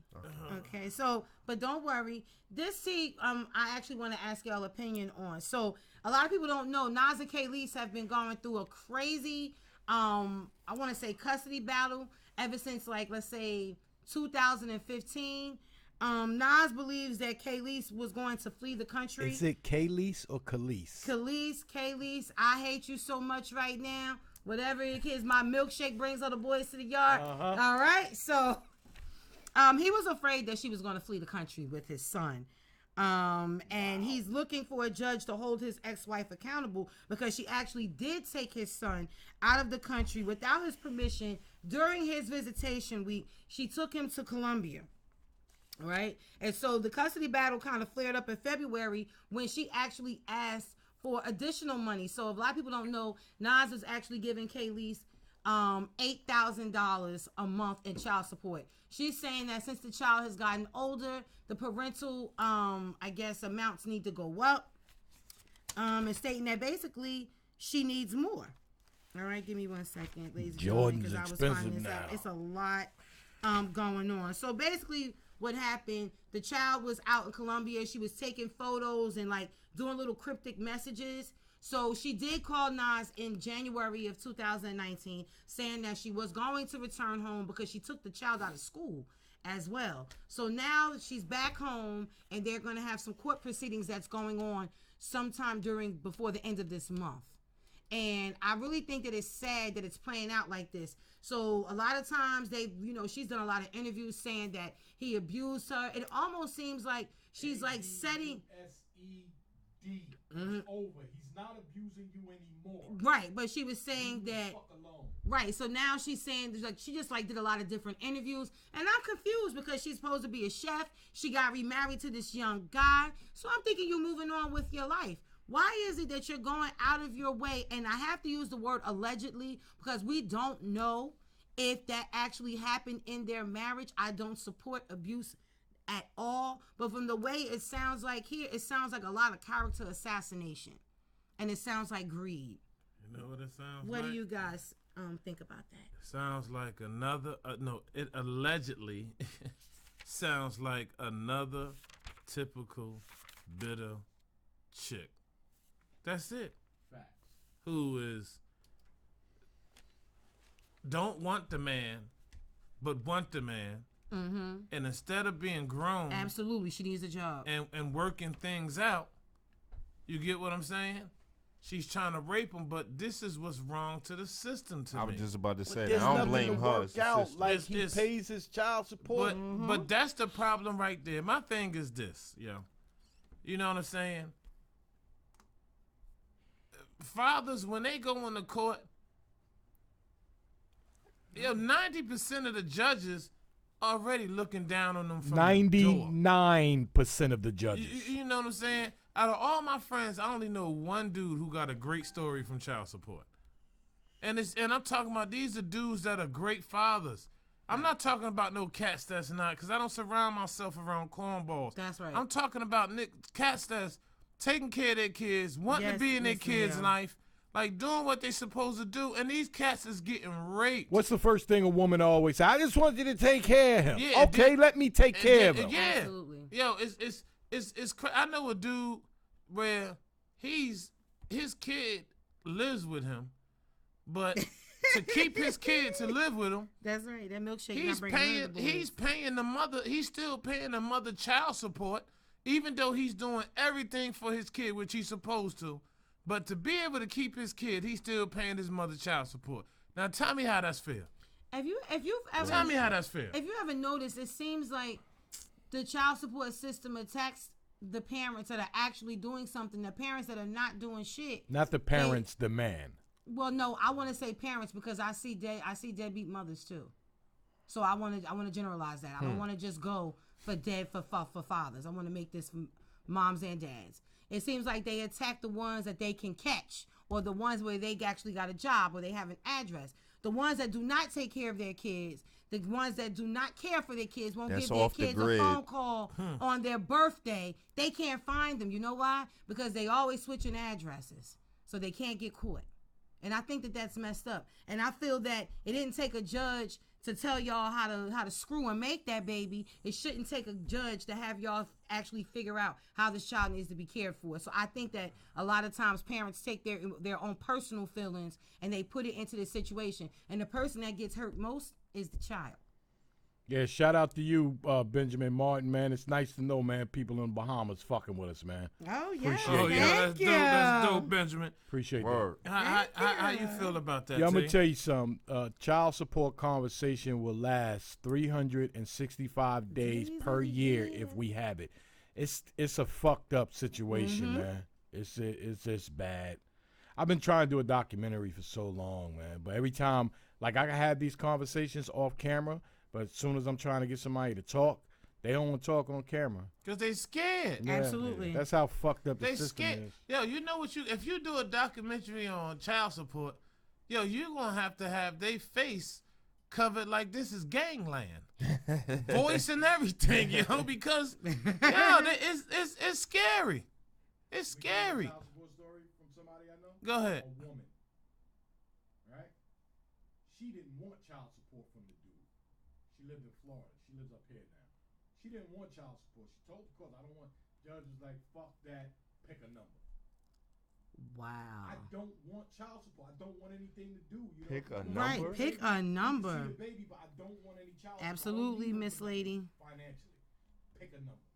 Okay, so but don't worry. This tea, I actually want to ask y'all opinion on. So a lot of people don't know Nas and Khalees have been going through a crazy, I want to say custody battle ever since like let's say 2015. Nas believes that Khalees was going to flee the country. Is it Khalees or Khalees? Khalees, I hate you so much right now. Whatever it is, my milkshake brings all the boys to the yard. All right, so he was afraid that she was going to flee the country with his son. And he's looking for a judge to hold his ex-wife accountable because she actually did take his son out of the country without his permission during his visitation week. She took him to Colombia. Right, and so the custody battle kind of flared up in February when she actually asked for additional money. So a lot of people don't know, Nas is actually giving Khalees $8,000 a month in child support. She's saying that since the child has gotten older, the parental I guess amounts need to go up, and stating that basically she needs more. All right, give me 1 second, ladies and gentlemen, because I was finding this out. It's a lot going on. So basically what happened, the child was out in Colombia. She was taking photos and like doing little cryptic messages. So she did call Nas in January of 2019 saying that she was going to return home because she took the child out of school as well. So now she's back home and they're going to have some court proceedings that's going on sometime before the end of this month. And I really think that it's sad that it's playing out like this. So a lot of times she's done a lot of interviews saying that he abused her. It almost seems like she's like setting SED. It's over. He's not abusing you anymore. Right, but she was saying that. Right, so now she's saying like she just like did a lot of different interviews, and I'm confused because she's supposed to be a chef. She got remarried to this young guy, so I'm thinking you're moving on with your life. Why is it that you're going out of your way? And I have to use the word allegedly because we don't know if that actually happened in their marriage. I don't support abuse at all. But from the way it sounds like here, it sounds like a lot of character assassination. And it sounds like greed. You know what it sounds like? What do you guys think about that? It sounds like another, it allegedly sounds like another typical bitter chick. That's it. Facts. Who don't want the man, but want the man. Mm-hmm. And instead of being grown, absolutely, she needs a job and working things out. You get what I'm saying? She's trying to rape him, but this is what's wrong to the system. I was just about to say that. I don't blame her. Like he pays his child support. But that's the problem right there. My thing is this, you know what I'm saying? Fathers, when they go into court, 90% of the judges already looking down on them from 99% of the judges. You know what I'm saying? Out of all my friends, I only know one dude who got a great story from child support. And I'm talking about these are dudes that are great fathers. I'm not talking about no cats that's not, because I don't surround myself around cornballs. That's right. I'm talking about cats that's taking care of their kids, wanting to be in their kids' life, like doing what they supposed to do, and these cats is getting raped. What's the first thing a woman always say? I just want you to take care of him. Yeah, okay, let me take care of him. Yeah, absolutely. Yo, it's I know a dude where his kid lives with him, but to keep his kid to live with him, that's right. That milkshake. He's paying the mother. He's still paying the mother child support. Even though he's doing everything for his kid, which he's supposed to, but to be able to keep his kid, he's still paying his mother child support. Now, tell me how that's fair. If you've ever tell me how that's fair. If you ever noticed, it seems like the child support system attacks the parents that are actually doing something. The parents that are not doing shit. Not the parents, the man. Well, no, I want to say parents because I see deadbeat mothers too. So I want to generalize that. I don't want to just go for fathers. I want to make this for moms and dads. It seems like they attack the ones that they can catch, or the ones where they actually got a job or they have an address. The ones that do not take care of their kids, The ones that do not care for their kids won't That's give their off the kids a grid. phone call on their birthday. They can't find them. You know why? Because they always switching addresses, so they can't get caught. And I think that that's messed up. And I feel that it didn't take a judge to tell y'all how to screw and make that baby. It shouldn't take a judge to have y'all actually figure out how this child needs to be cared for. So I think that a lot of times parents take their own personal feelings and they put it into the situation. And the person that gets hurt most is the child. Yeah, shout out to you, Benjamin Martin, man. It's nice to know, man, people in the Bahamas fucking with us, man. Oh, yeah. Appreciate Yeah, that's dope, Benjamin. Appreciate Word. How you feel about that? Yeah, I'm T? gonna tell you something. Child support conversation will last 365 days per year if we have it. It's a fucked up situation, man. It's just bad. I've been trying to do a documentary for so long, man. But every time, like, I can have these conversations off camera, but as soon as I'm trying to get somebody to talk, they don't want to talk on camera. Because they scared. Yeah, Absolutely. that's how fucked up the They system scared. is. Yo, you know what if you do a documentary on child support, yo, you're going to have their face covered like this is gangland. Voice and everything, you know, because, yo, it's scary. It's scary. Child support story from somebody I know? Go ahead. A woman, right? She didn't want child support from the dude. She lived in Florida. She lives up here now. She didn't want child support. She told the court, I don't want. Judge was like, fuck that. Pick a number. Wow. I don't want child support. I don't want anything to do. You know? Pick a number. Right, pick a number. See the baby, but I don't want any child Absolutely, support. Miss Lady. Financially, pick a number.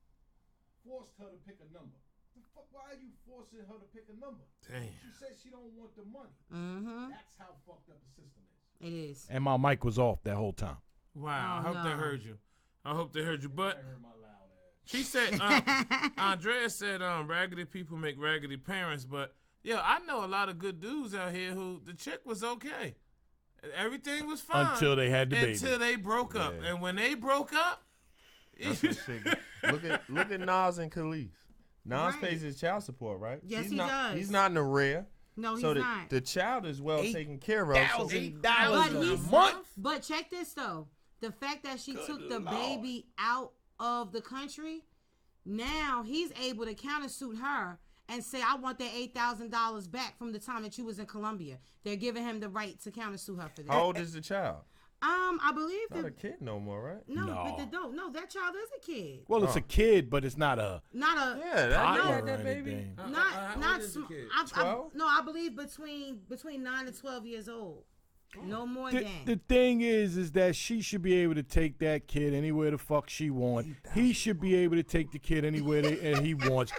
Forced her to pick a number. The fuck? Why are you forcing her to pick a number? Damn. She said she don't want the money. Mm-hmm. That's how fucked up the system is. It is. And my mic was off that whole time. Wow. Oh, I hope they no. heard you. I hope they heard you. But I heard my loud ass. she said, Andrea said, raggedy people make raggedy parents. But, yeah, I know a lot of good dudes out here who the chick was okay. Everything was fine. Until they had the baby. Until they broke up. Yeah. And when they broke up, That's what shit. Look at Nas and Khalees. Nas Right. pays his child support, right? Yes, he's he not, does. He's not in the rear. No, So he's not. the child is well taken care of. So But he's But check this though. The fact that she took the baby out of the country, now he's able to countersuit her and say, I want that $8,000 back from the time that you was in Colombia. They're giving him the right to countersue her for that. How old is the child? I believe Not a kid no more, right? no, No. but that child is a kid. Well, it's a kid, but it's not a Not a Yeah, toddler that or baby. anything. not is the sm- kid? 12? no, I believe between 9 and 12 years old. No more The than. thing is that she should be able to take that kid anywhere the fuck she wants. He should be able to take the kid anywhere he wants.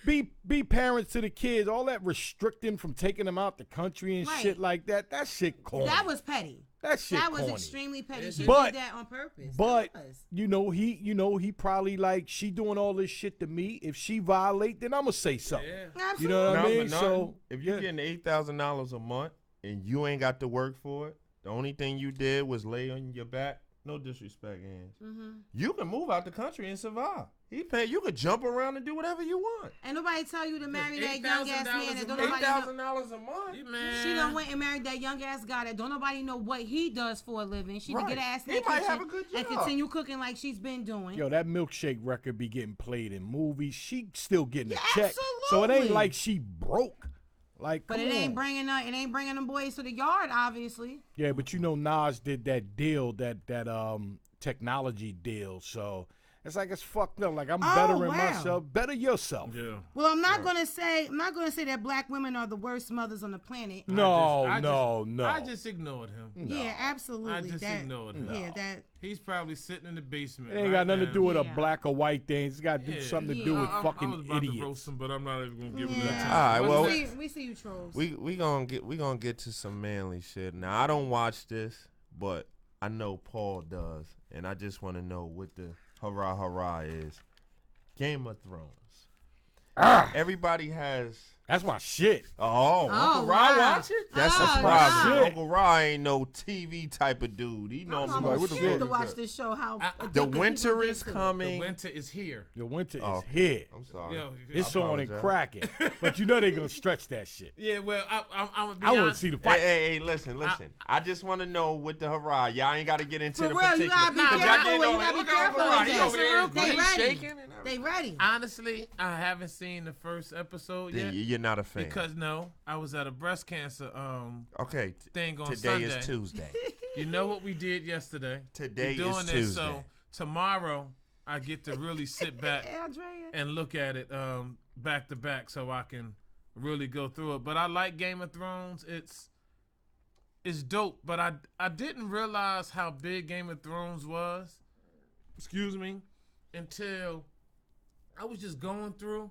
Be parents to the kids. All that restricting from taking them out the country and Right. shit like that. That shit corny. That was petty. That shit That was corny. extremely petty. She But- did that on purpose. But That was. he probably like, she doing all this shit to me. If she violate, then I'ma say something. Absolutely. You know what I No, mean? but So if you're getting $8,000 a month and you ain't got to work for it, the only thing you did was lay on your back. No disrespect, Ange. You can move out the country and survive. He pay. You could jump around and do whatever you want. Ain't nobody tell you to marry that young ass man that don't $8,000 nobody know. a month. man. She done went and married that young ass guy that don't nobody know what he does for a living. She Right. can get her ass in He that might kitchen have a good and job. continue cooking like she's been doing. yo, that milkshake record be getting played in movies. She still getting a Yeah, check. So it ain't absolutely. like she broke. Like, But come it ain't on. bringing them boys to the yard, obviously. Yeah, but you know Nas did that deal, that technology deal. So it's like it's fucked up. Like I'm bettering myself. Better yourself. Yeah. Well, I'm not gonna say that black women are the worst mothers on the planet. No. I just ignored him. Yeah, absolutely. I just ignored him. Yeah, that. He's probably sitting in the basement. It ain't got nothing to do with a Yeah. black or white thing. It's got to do something to do with I was fucking about to roast idiots. him, but I'm not even gonna give him Yeah. that time. All right, well, we see you trolls. we gonna get to some manly shit. Now I don't watch this, but I know Paul does, and I just want to know what the hurrah is. Game of Thrones. Everybody has That's my shit. Oh, Uncle wow. Ra watch it? That's Oh, a surprise. wow. Uncle Ra ain't no TV type of dude. He I'm normally almost what the scared to fuck is watch that? this show. How The addicted winter people is get to it. The coming. winter is here. The winter Oh, is here. I'm sorry. Yo, It's I on and apologize. cracking. But you know they gonna stretch that shit. yeah, well, I'm gonna be I want to honest. see the Hey, fight. hey, listen. I just want to know what the hurrah. Y'all ain't got to get into For the real, you particular. gotta be Y'all careful. getting You on gotta it. be Look at careful Uncle Ra. with He that. over there. They He's ready. shaking and everything. They ready. Honestly, I haven't seen the first episode Then yet. you're not a fan. Because no, I was at a breast cancer Okay, thing on today Sunday. is Tuesday. You know what we did yesterday? Today We're doing is this, Tuesday. so tomorrow I get to really sit back Andrea. and look at it back to back, so I can really go through it. But I like Game of Thrones. It's dope. But I didn't realize how big Game of Thrones was. Excuse me, until I was just going through.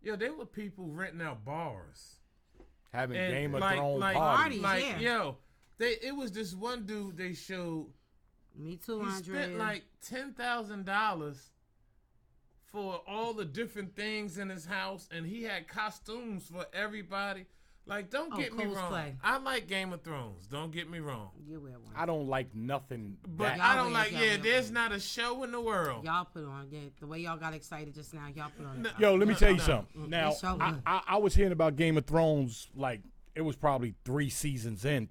Yo, there were people renting out bars. Having And Game of like- Thrones like- parties. Parties. Like, Yeah. yo, it was this one dude they showed. Me too, He Andrea. spent like $10,000 for all the different things in his house, and he had costumes for everybody. Like, don't get me wrong. cosplay. I like Game of Thrones. Don't get me wrong. You wear one. I don't like nothing. But that- I don't Y'all like. wear- Yeah, y'all there's wear- not a show in the world. Y'all put on. Yeah, the way y'all got excited just now. Y'all put on. Yo, let me tell you something. Now, It's so good. I was hearing about Game of Thrones like it was probably 4 seasons in,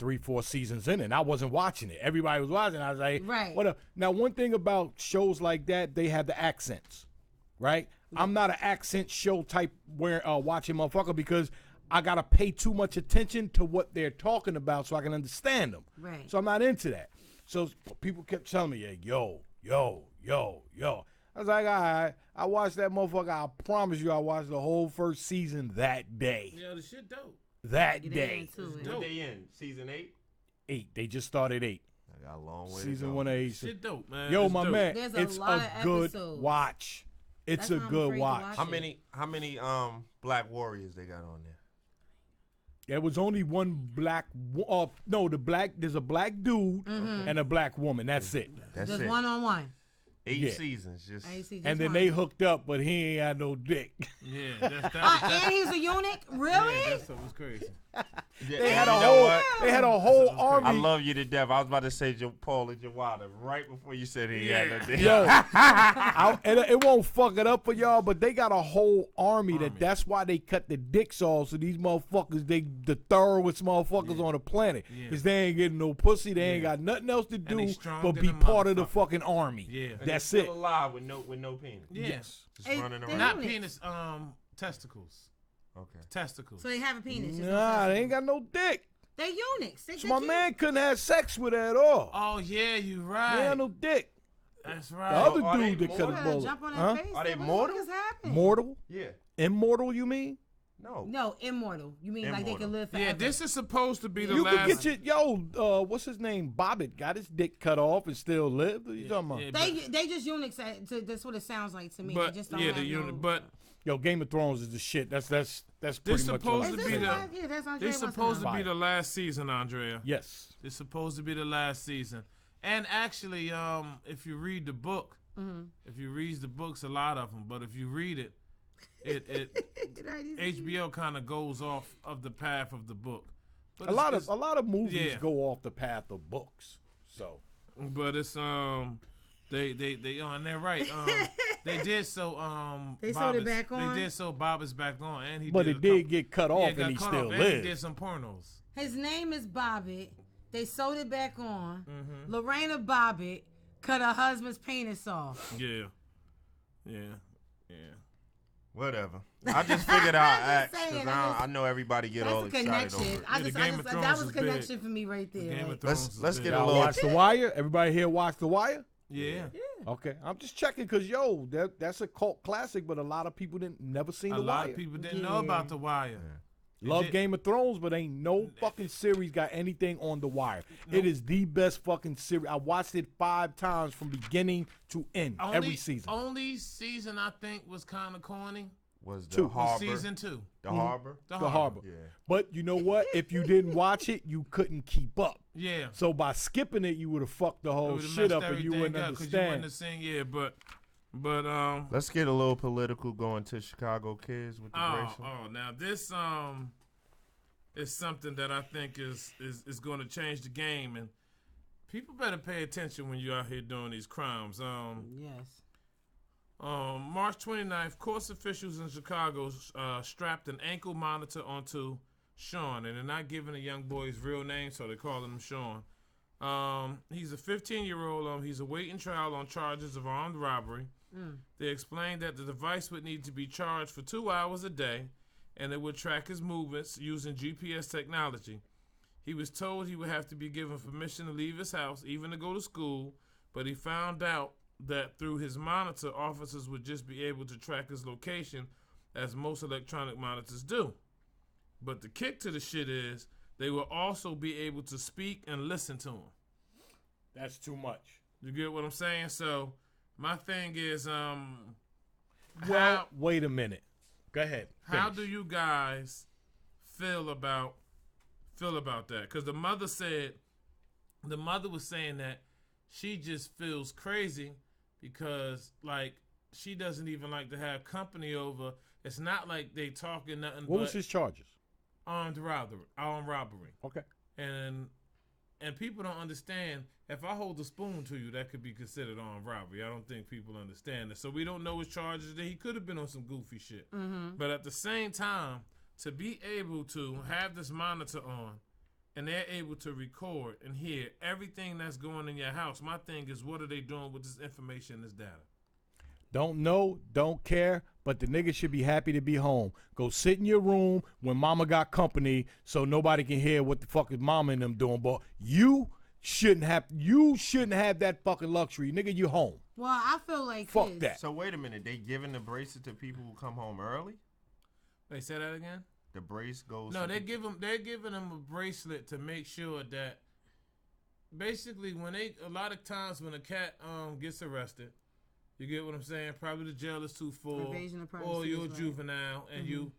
and I wasn't watching it. Everybody was watching. I was like, Right. What up? Now, one thing about shows like that, they have the accents, right? I'm not an accent show type watching motherfucker because I gotta pay too much attention to what they're talking about so I can understand them. Right. So I'm not into that. So people kept telling me, yo. I was like, all right. I watched that motherfucker. I promise you, I watched the whole first season that day. Yeah, the shit dope. That Get day. into it. Dope. When they in? Season 8? 8. They just started 8. I got a long way Season to go. 1 of 8. Shit dope, man. Yo, It's my dope. man, There's a it's lot a of good episodes. watch. It's That's a why I'm good afraid to watch. watch How many Black Warriors they got on there? There was only one black. There's a black dude and a black woman. That's it. That's Just it. 1-on-1. 8 Yeah. seasons. Just And then they hooked up, but he ain't had no dick. Yeah, that's And he's a eunuch. Really? Yeah, that was crazy. They had you a know whole. what? They had a whole I army. love you to death. I was about to say Paul and Jawada right before you said he had no dick. Yo, and it won't fuck it up for y'all, but they got a whole army. That's why they cut the dicks off. So these motherfuckers, the thoroughest motherfuckers on the planet, because they ain't getting no pussy. They ain't got nothing else to do strong but than be a part of the motherfucker. fucking army. Yeah. And That's they're it. still alive with no penis. Yeah. Yes. Just Hey, running they're around. Not Eunuchs. penis, testicles. Okay. Testicles. So they have a penis. just Nah, no they ain't got no dick. They eunuchs. So my man couldn't have sex with her at all. Oh yeah, you He right. ain't got no dick. That's The right. other are they dude that cut mortal? his Gotta bullet. jump on that Huh? face. Are they What the mortal? fuck is happening? Mortal? Yeah. Immortal, you mean? No. No, immortal. You mean like they Immortal. can live forever? Yeah, this is supposed to be the You last. could get your, what's his name? Bobbitt got his dick cut off and still lived. What you talking about? Yeah, They just eunuchs. That's what it sounds like to me. but they just don't yeah, have the no, unit. But Yo, Game of Thrones is the shit. That's this pretty much all. supposed to Is be this the. live? Yeah, that's Andrea This wants supposed know. to be the last season, Andrea. Yes. It's supposed to be the last season. And actually, if you read the book, if you read the books, a lot of them, but if you read it, HBO kind of goes off of the path of the book. But A lot of movies yeah. go off the path of books. So But it's they and they're right. They did so They sewed it back on? They did so Bob is back on, and he but did it did get cut off got and he cut still off, and he lives. did some pornos. His name is Bobbitt. They sewed it back on. Mm-hmm. Lorena Bobbitt cut her husband's penis off. Yeah. Whatever. I just figured I'd ask saying, because I I know everybody get all That's a excited over connection. it. I Yeah, just, the Game of that Thrones was is a connection big. for me right there. Game of Like, Thrones is let's big. get a Y'all little. watch The Wire? Everybody here watch The Wire? Yeah. Okay, I'm just checking because that's a cult classic, but a lot of people never seen A The lot Wire. of people didn't know about The Wire. Love did- Game of Thrones, but ain't no fucking series got anything on The Wire. It is the best fucking series. I watched it 5 times from beginning to end, every season. Only season I think was kind of corny. Was the 2. harbor? Season 2. The harbor. The The Harbor. Yeah. But you know what? If you didn't watch it, you couldn't keep up. Yeah. So by skipping it, you would have fucked the It whole would've shit messed up and you everything wouldn't up 'cause you wouldn't understand. have seen, yeah, but But let's get a little political going to Chicago kids with the bracelet. Now this is something that I think is going to change the game, and people better pay attention when you're out here doing these crimes. Yes. March 29th, courts officials in Chicago strapped an ankle monitor onto Sean, and they're not giving the young boy's real name, so they're calling him Sean. He's a 15-year-old. He's awaiting trial on charges of armed robbery. They explained that the device would need to be charged for 2 hours a day, and it would track his movements using GPS technology. He was told he would have to be given permission to leave his house, even to go to school, but he found out that through his monitor, officers would just be able to track his location, as most electronic monitors do. But the kick to the shit is they will also be able to speak and listen to him. That's too much. You get what I'm saying? So my thing is, wait a minute. Go ahead. Finish. How do you guys feel about that? Because the mother was saying that she just feels crazy because, like, she doesn't even like to have company over. It's not like they talking nothing. What was his charges? Armed robbery. Okay. And people don't understand. If I hold a spoon to you, that could be considered armed robbery. I don't think people understand that. So we don't know his charges. That he could have been on some goofy shit. But at the same time, to be able to have this monitor on, and they're able to record and hear everything that's going in your house, my thing is, what are they doing with this information, this data? Don't know, don't care, but the nigga should be happy to be home. Go sit in your room when mama got company so nobody can hear what the fuck is mama and them doing. But you shouldn't have that fucking luxury. Nigga, you home. Well, I feel like fuck that. So wait a minute, they giving the bracelet to people who come home early? Wait, say that again? The brace goes. No, they're giving them a bracelet to make sure that basically a lot of times when a cat gets arrested, you get what I'm saying? Probably the jail is too full, or you're a juvenile and you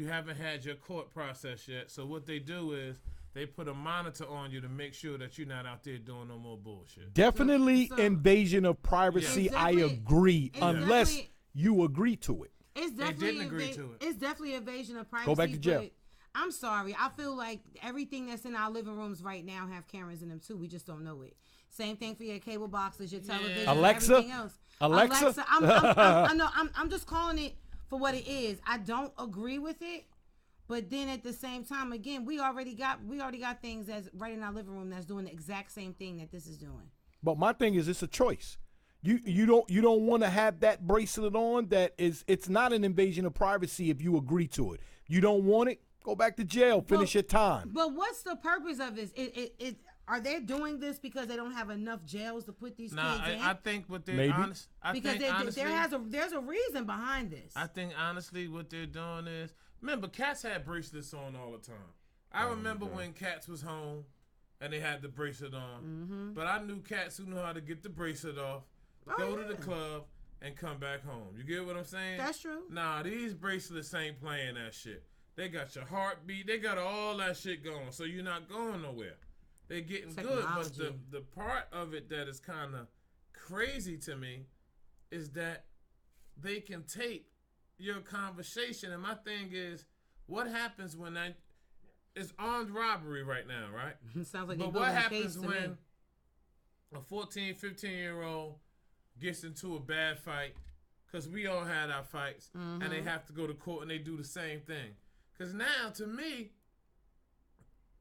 haven't had your court process yet. So what they do is they put a monitor on you to make sure that you're not out there doing no more bullshit. Definitely invasion of privacy. Exactly. I agree, unless you agree to it. It's definitely they didn't agree to it. It's definitely invasion of privacy. Go back to jail. I'm sorry. I feel like everything that's in our living rooms right now have cameras in them too. We just don't know it. Same thing for your cable boxes, your television, Alexa? everything else. Alexa. I'm just calling it for what it is. I don't agree with it, but then at the same time, again, we already got things that's right in our living room that's doing the exact same thing that this is doing. But my thing is, it's a choice. You don't want to have that bracelet on. It's not an invasion of privacy if you agree to it. You don't want it, go back to jail, finish your time. But what's the purpose of this? Are they doing this because they don't have enough jails to put these kids in? I think what they're Maybe. honest. There's a reason behind this. I think honestly, what they're doing is, remember, cats had bracelets on all the time. I remember when cats was home and they had the bracelet on. But I knew cats who knew how to get the bracelet off, go to the club, and come back home. You get what I'm saying? That's true. Nah, these bracelets ain't playing that shit. They got your heartbeat. They got all that shit going, so you're not going nowhere. They're getting good, but the part of it that is kind of crazy to me is that they can tape your conversation. And my thing is, what happens when it's armed robbery right now, right? Sounds like but what happens when a 14, 15-year-old gets into a bad fight? Because we all had our fights, and they have to go to court and they do the same thing. Because now, to me,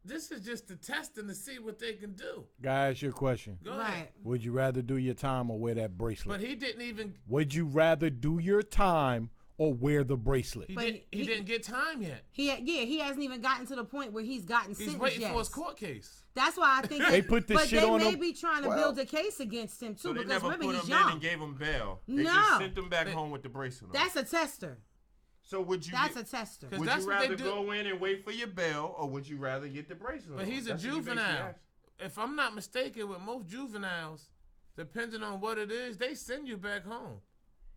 this is just a testing to see what they can do. Guy, ask your question. Go ahead. Would you rather do your time or wear that bracelet? But he didn't even. Would you rather do your time or wear the bracelet? He didn't get time yet. He hasn't even gotten to the point where he's gotten sentenced He's waiting for his court case. That's why I think they put this shit on him. But they may be trying to build a case against him too. So they because never remember, put he's him young. in and gave him bail. They No. just sent him back home with the bracelet on. That's a tester. So would you? That's a tester. Would you rather go in and wait for your bail, or would you rather get the bracelet? But he's a juvenile. If I'm not mistaken, with most juveniles, depending on what it is, they send you back home.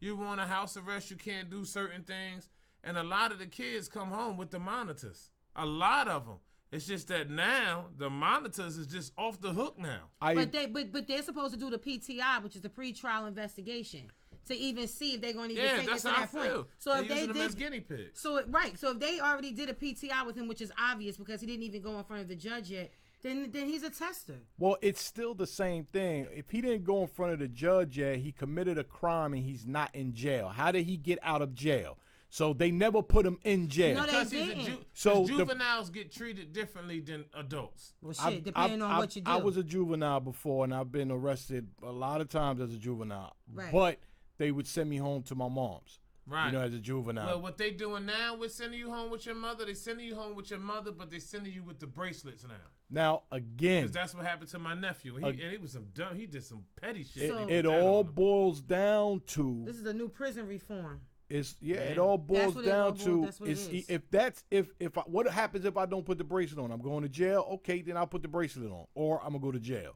You want a house arrest, you can't do certain things, and a lot of the kids come home with the monitors. A lot of them. It's just that now the monitors is just off the hook now. But they're supposed to do the PTI, which is the pre-trial investigation. to even see if they're going to even Yeah, take it that's to how I that point. feel. So if They're they using them did, as guinea pigs. so if they already did a PTI with him, which is obvious because he didn't even go in front of the judge yet, then he's a tester. Well, it's still the same thing. If he didn't go in front of the judge yet, he committed a crime and he's not in jail. How did he get out of jail? So they never put him in jail. No, they Because didn't. So juveniles get treated differently than adults. Well, shit, depending on what you do. I was a juvenile before, and I've been arrested a lot of times as a juvenile. Right. But they would send me home to my mom's. Right. You know, as a juvenile. Well, what they doing now with sending you home with your mother, they sending you home with your mother, but they sending you with the bracelets now. Now, again. Because that's what happened to my nephew. He was some dumb. He did some petty shit. It all boils down to. This is a new prison reform. It all boils down to that's what it is. if what happens if I don't put the bracelet on? I'm going to jail. Okay, then I'll put the bracelet on, or I'm gonna go to jail.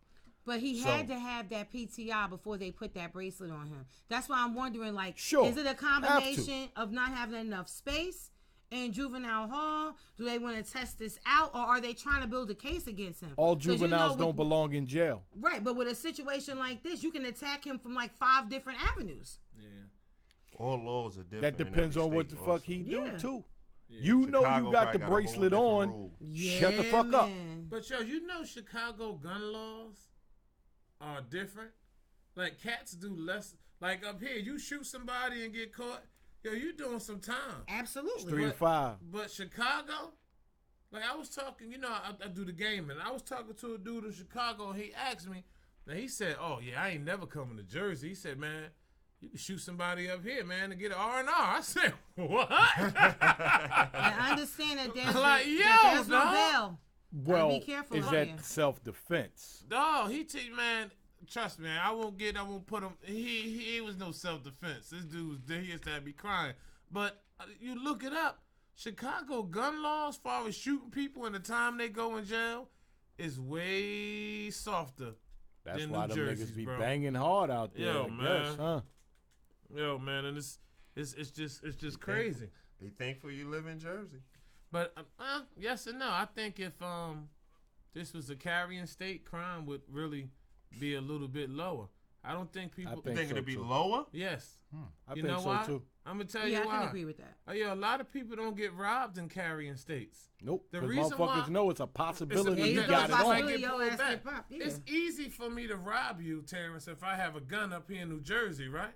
But he had to have that PTI before they put that bracelet on him. That's why I'm wondering, like, Sure, is it a combination of not having enough space in juvenile hall? Do they want to test this out, or are they trying to build a case against him? All juveniles don't belong in jail. Right, but with a situation like this, you can attack him from like 5 different avenues. Yeah. All laws are different. That depends on what the fuck he do Yeah. too. You know Chicago you got the probably got a whole bracelet different on. rule. Shut the fuck up. But yo, you know Chicago gun laws are different. Like cats do less. Like up here, you shoot somebody and get caught, yo, you doing some time. Absolutely. 3 to 5. But Chicago, like I was talking, you know, I do the game, and I was talking to a dude in Chicago, and he asked me, and he said, "Oh yeah, I ain't never coming to Jersey." He said, "Man, you can shoot somebody up here, man, and get an R&R." I said, "What?" I understand that there's, like, there's no dog. bail. Well, be careful is out that here. self-defense? Dog, man, trust me, man, I won't put him. He was no self-defense. This dude was there. He used to be crying. But you look it up. Chicago gun laws, as far as shooting people and the time they go in jail, is way softer. That's than why New them Jersey's, niggas be bro. banging hard out there. Yo, I man. guess, huh? Yo, man, and it's just crazy. Be thankful you live in Jersey. But yes and no. I think if this was a carrying state, crime would really be a little bit lower. I don't think people think think so, it'd be too. lower. Yes. I you think know so why? too. I'm gonna tell Yeah, you why. I can agree with that. Yeah, a lot of people don't get robbed in carrying states. Nope. The Because reason motherfuckers why- know it's a possibility Yeah, you you got it know, on. possibility. Get Your pulled ass back. get popped, yeah. It's easy for me to rob you, Terrence, if I have a gun up here in New Jersey, right?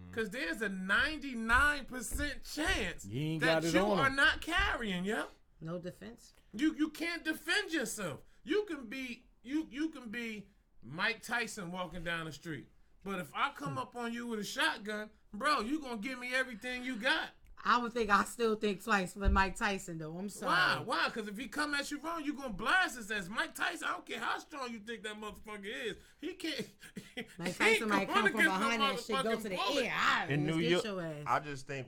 Because there's a 99% chance You ain't that got it you on 'em. are not carrying, yeah? No defense. You can't defend yourself. You can be Mike Tyson walking down the street. But if I come up on you with a shotgun, bro, you gonna give me everything you got. I still think twice for Mike Tyson though. I'm sorry. Why? Why? Because if he come at you wrong, you gonna blast his ass. Mike Tyson, I don't care how strong you think that motherfucker is. He can't. Mike he Tyson ain't might come going from against behind no that shit, go to the motherfucking air. bullet. In New Get York, your ass. I just think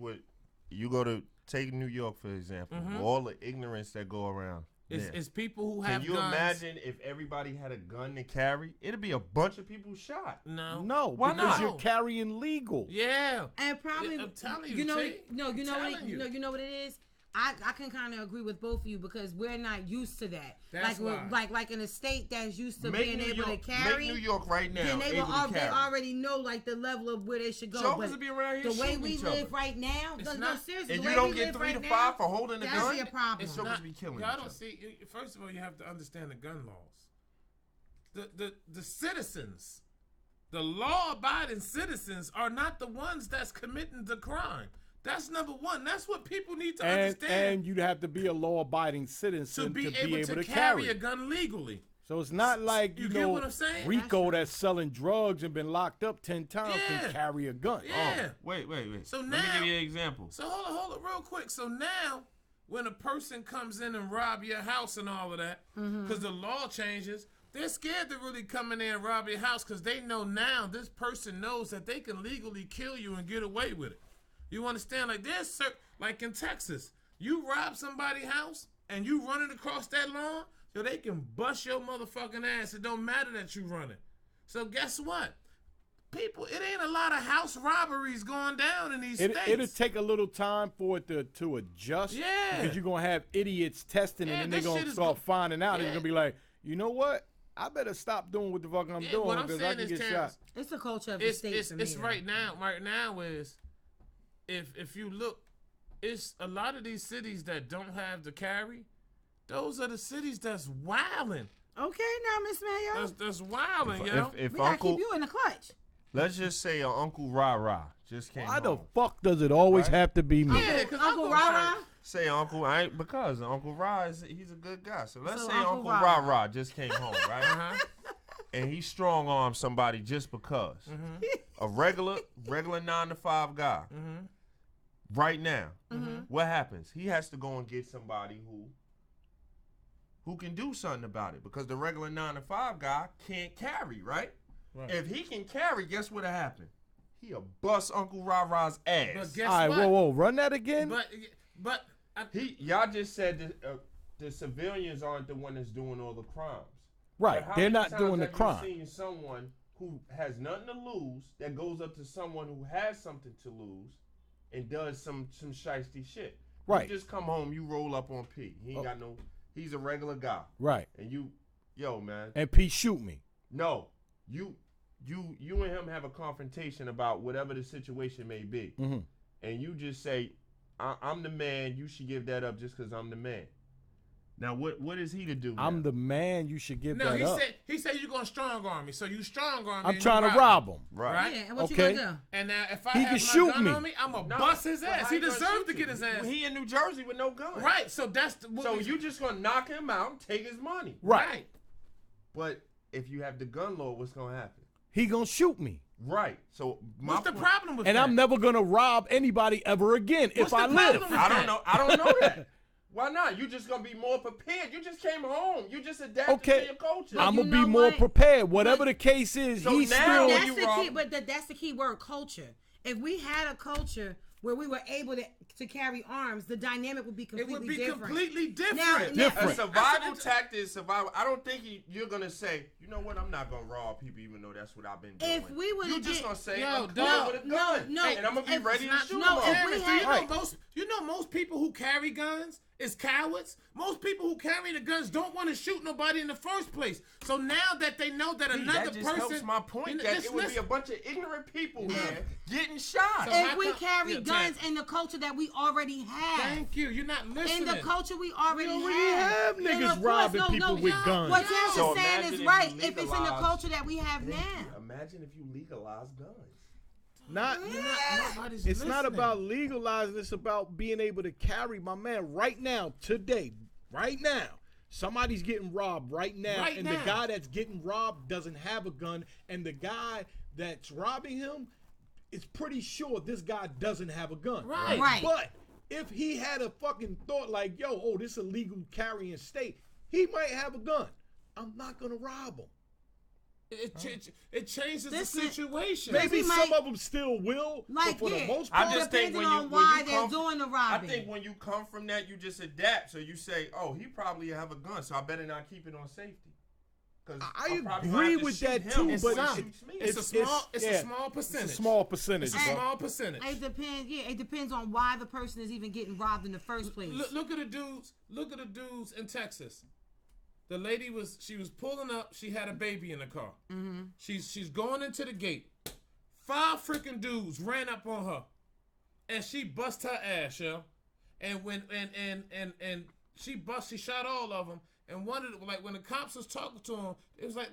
you go to take New York for example, all the ignorance that go around. It's people who have Can you guns. imagine if everybody had a gun to carry? It'd be a bunch of people shot. No. No, Why because not? you're carrying legal. Yeah. And probably, I'm telling you, you know, T. no, you I'm know what, telling you know what it is. I can kind of agree with both of you because we're not used to that. That's why. Like in a state that's used to Make being New able York, to carry. Make New York right now Then they able to they carry. already know like the level of where they should go. Jokers But will be around here the way shooting we each live other. right now, It's no, not- seriously, And the you way don't we get live 3 right to now, 5 for holding a that's gun. your problem. It's jokers be killing Y'all each don't other. see. First of all, you have to understand the gun laws. The citizens, the law-abiding citizens, are not the ones that's committing the crime. That's number one. That's what people need to understand. And you'd have to be a law-abiding citizen to be able to carry carry a it. gun legally. So it's not like You you get know what I'm saying? Rico that's selling drugs and been locked up 10 times Yeah. can carry a gun. Yeah. Wait. So Let now, me give you an example. So hold it real quick. So now, when a person comes in and rob your house and all of that, because the law changes, they're scared to really come in there and rob your house because they know now this person knows that they can legally kill you and get away with it. You understand? Like like in Texas, you rob somebody's house and you running across that lawn, so they can bust your motherfucking ass. It don't matter that you running. So guess what? People, it ain't a lot of house robberies going down in these states. It'll take a little time for it to adjust. Yeah. Because you're going to have idiots testing it Yeah, and they're this going shit to is start finding out. And Yeah. you're going to be like, you know what? I better stop doing what the fuck I'm Yeah, doing what I'm because I saying can is, get Terrence, shot. It's the culture of the state for me. It's right now is if you look, it's a lot of these cities that don't have the carry. Those are the cities that's wilding. Okay, now Miss Mayo, That's wilding, yo. If we gotta Uncle, keep you in the clutch. let's just say Uncle Ra Ra just came Why home. the fuck does it always Right? have to be me? Yeah, because Uncle Rara. Say Uncle, I ain't because Uncle Ra he's a good guy. So let's So say Uncle Uncle Ra Ra Ra. Ra just came home, right? Uh-huh. And he strong armed somebody just because. A regular 9-to-5 guy. Right now, what happens? He has to go and get somebody who can do something about it because the regular 9-to-5 guy can't carry, right? If he can carry, guess what'll happen? He'll bust Uncle Ra Ra's ass. But guess All right, what? whoa, run that again. But Y'all just said that, the civilians aren't the one that's doing all the crimes. Right, But how they're many not times doing the have you crime. seen someone who has nothing to lose that goes up to someone who has something to lose and does some shiesty shit? Right. You just come home, you roll up on P. He ain't got no. He's a regular guy. Right. And yo man. And P shoot me. No, you and him have a confrontation about whatever the situation may be, and you just say, "I'm the man. You should give that up just because I'm the man." Now, what is he to do? I'm the man. You should give that up. he said you're gonna strong arm me, so you strong arm me. I'm and trying you to rob him. Right. Yeah, and what Okay. you gonna do? And now if I He have can my shoot gun me. on me, I'm gonna No, bust his but ass. how He you gonna deserves shoot to get you? his ass. He in New Jersey with no gun. Right. So that's So you just gonna knock him out and take his money. Right. But if you have the gun law, what's gonna happen? He gonna shoot me. Right. So What's the problem with And that? I'm never gonna rob anybody ever again if What's I the live. problem with I that? don't know. I don't know that. Why not? You just gonna be more prepared. You just came home. You just adapted to Okay, your culture. I'm you gonna be know more what? prepared. Whatever the case is, So he's now still. when That's you the rob- key, but that's the key word, culture. If we had a culture where we were able to carry arms, the dynamic would be It completely would be different. completely different. Now- A survival tactic is survival. I don't think you're gonna say, you know what, I'm not gonna rob people even though that's what I've been doing. If we would've you just did- gonna say, Yo, I'm coming no, with a gun, no, and I'm gonna be if ready to it's shoot not- no, them all. if we Terrence, had- you know most people who carry guns is cowards. Most people who carry the guns don't want to shoot nobody in the first place. So now that they know that another That just person, helps my point you know, that just it would be a listen. bunch of ignorant people here getting shot. So If how we come- carry Yeah, guns Terrence. in the culture that we already have. Thank you. You're not listening. In the culture we already already have. have And niggas of course, robbing people with guns. What Terrence So is saying imagine is if right you if it's in the legalize- culture that we have now. Imagine if you legalize guns. Nobody's It's not listening. about legalizing. It's about being able to carry. My man, right now, today, right now, somebody's getting robbed right now, Right and now. the guy that's getting robbed doesn't have a gun, and the guy that's robbing him is pretty sure this guy doesn't have a gun. Right. But if he had a fucking thought like, yo, this is a legal carrying state, he might have a gun. I'm not gonna rob him. It changes the Listen, situation. Maybe he some might- of them still will, Like, but for yeah. the most I part, just think Depending when on you why when you they're come, doing the I robbing. think when you come from that, you just adapt. So you say, "Oh, he probably have a gun, so I better not keep it on safety." Because I agree with that too, It's but some. It's a small percentage. It's a small percentage. It's a small percentage. It depends. Yeah, it depends on why the person is even getting robbed in the first place. Look at the dudes. Look at the dudes in Texas. The lady was pulling up. She had a baby in the car. Mm-hmm. She's going into the gate. 5 freaking dudes ran up on her, and she bust her ass, yo. And when and she shot all of them. And one of the, like when the cops was talking to him, it was like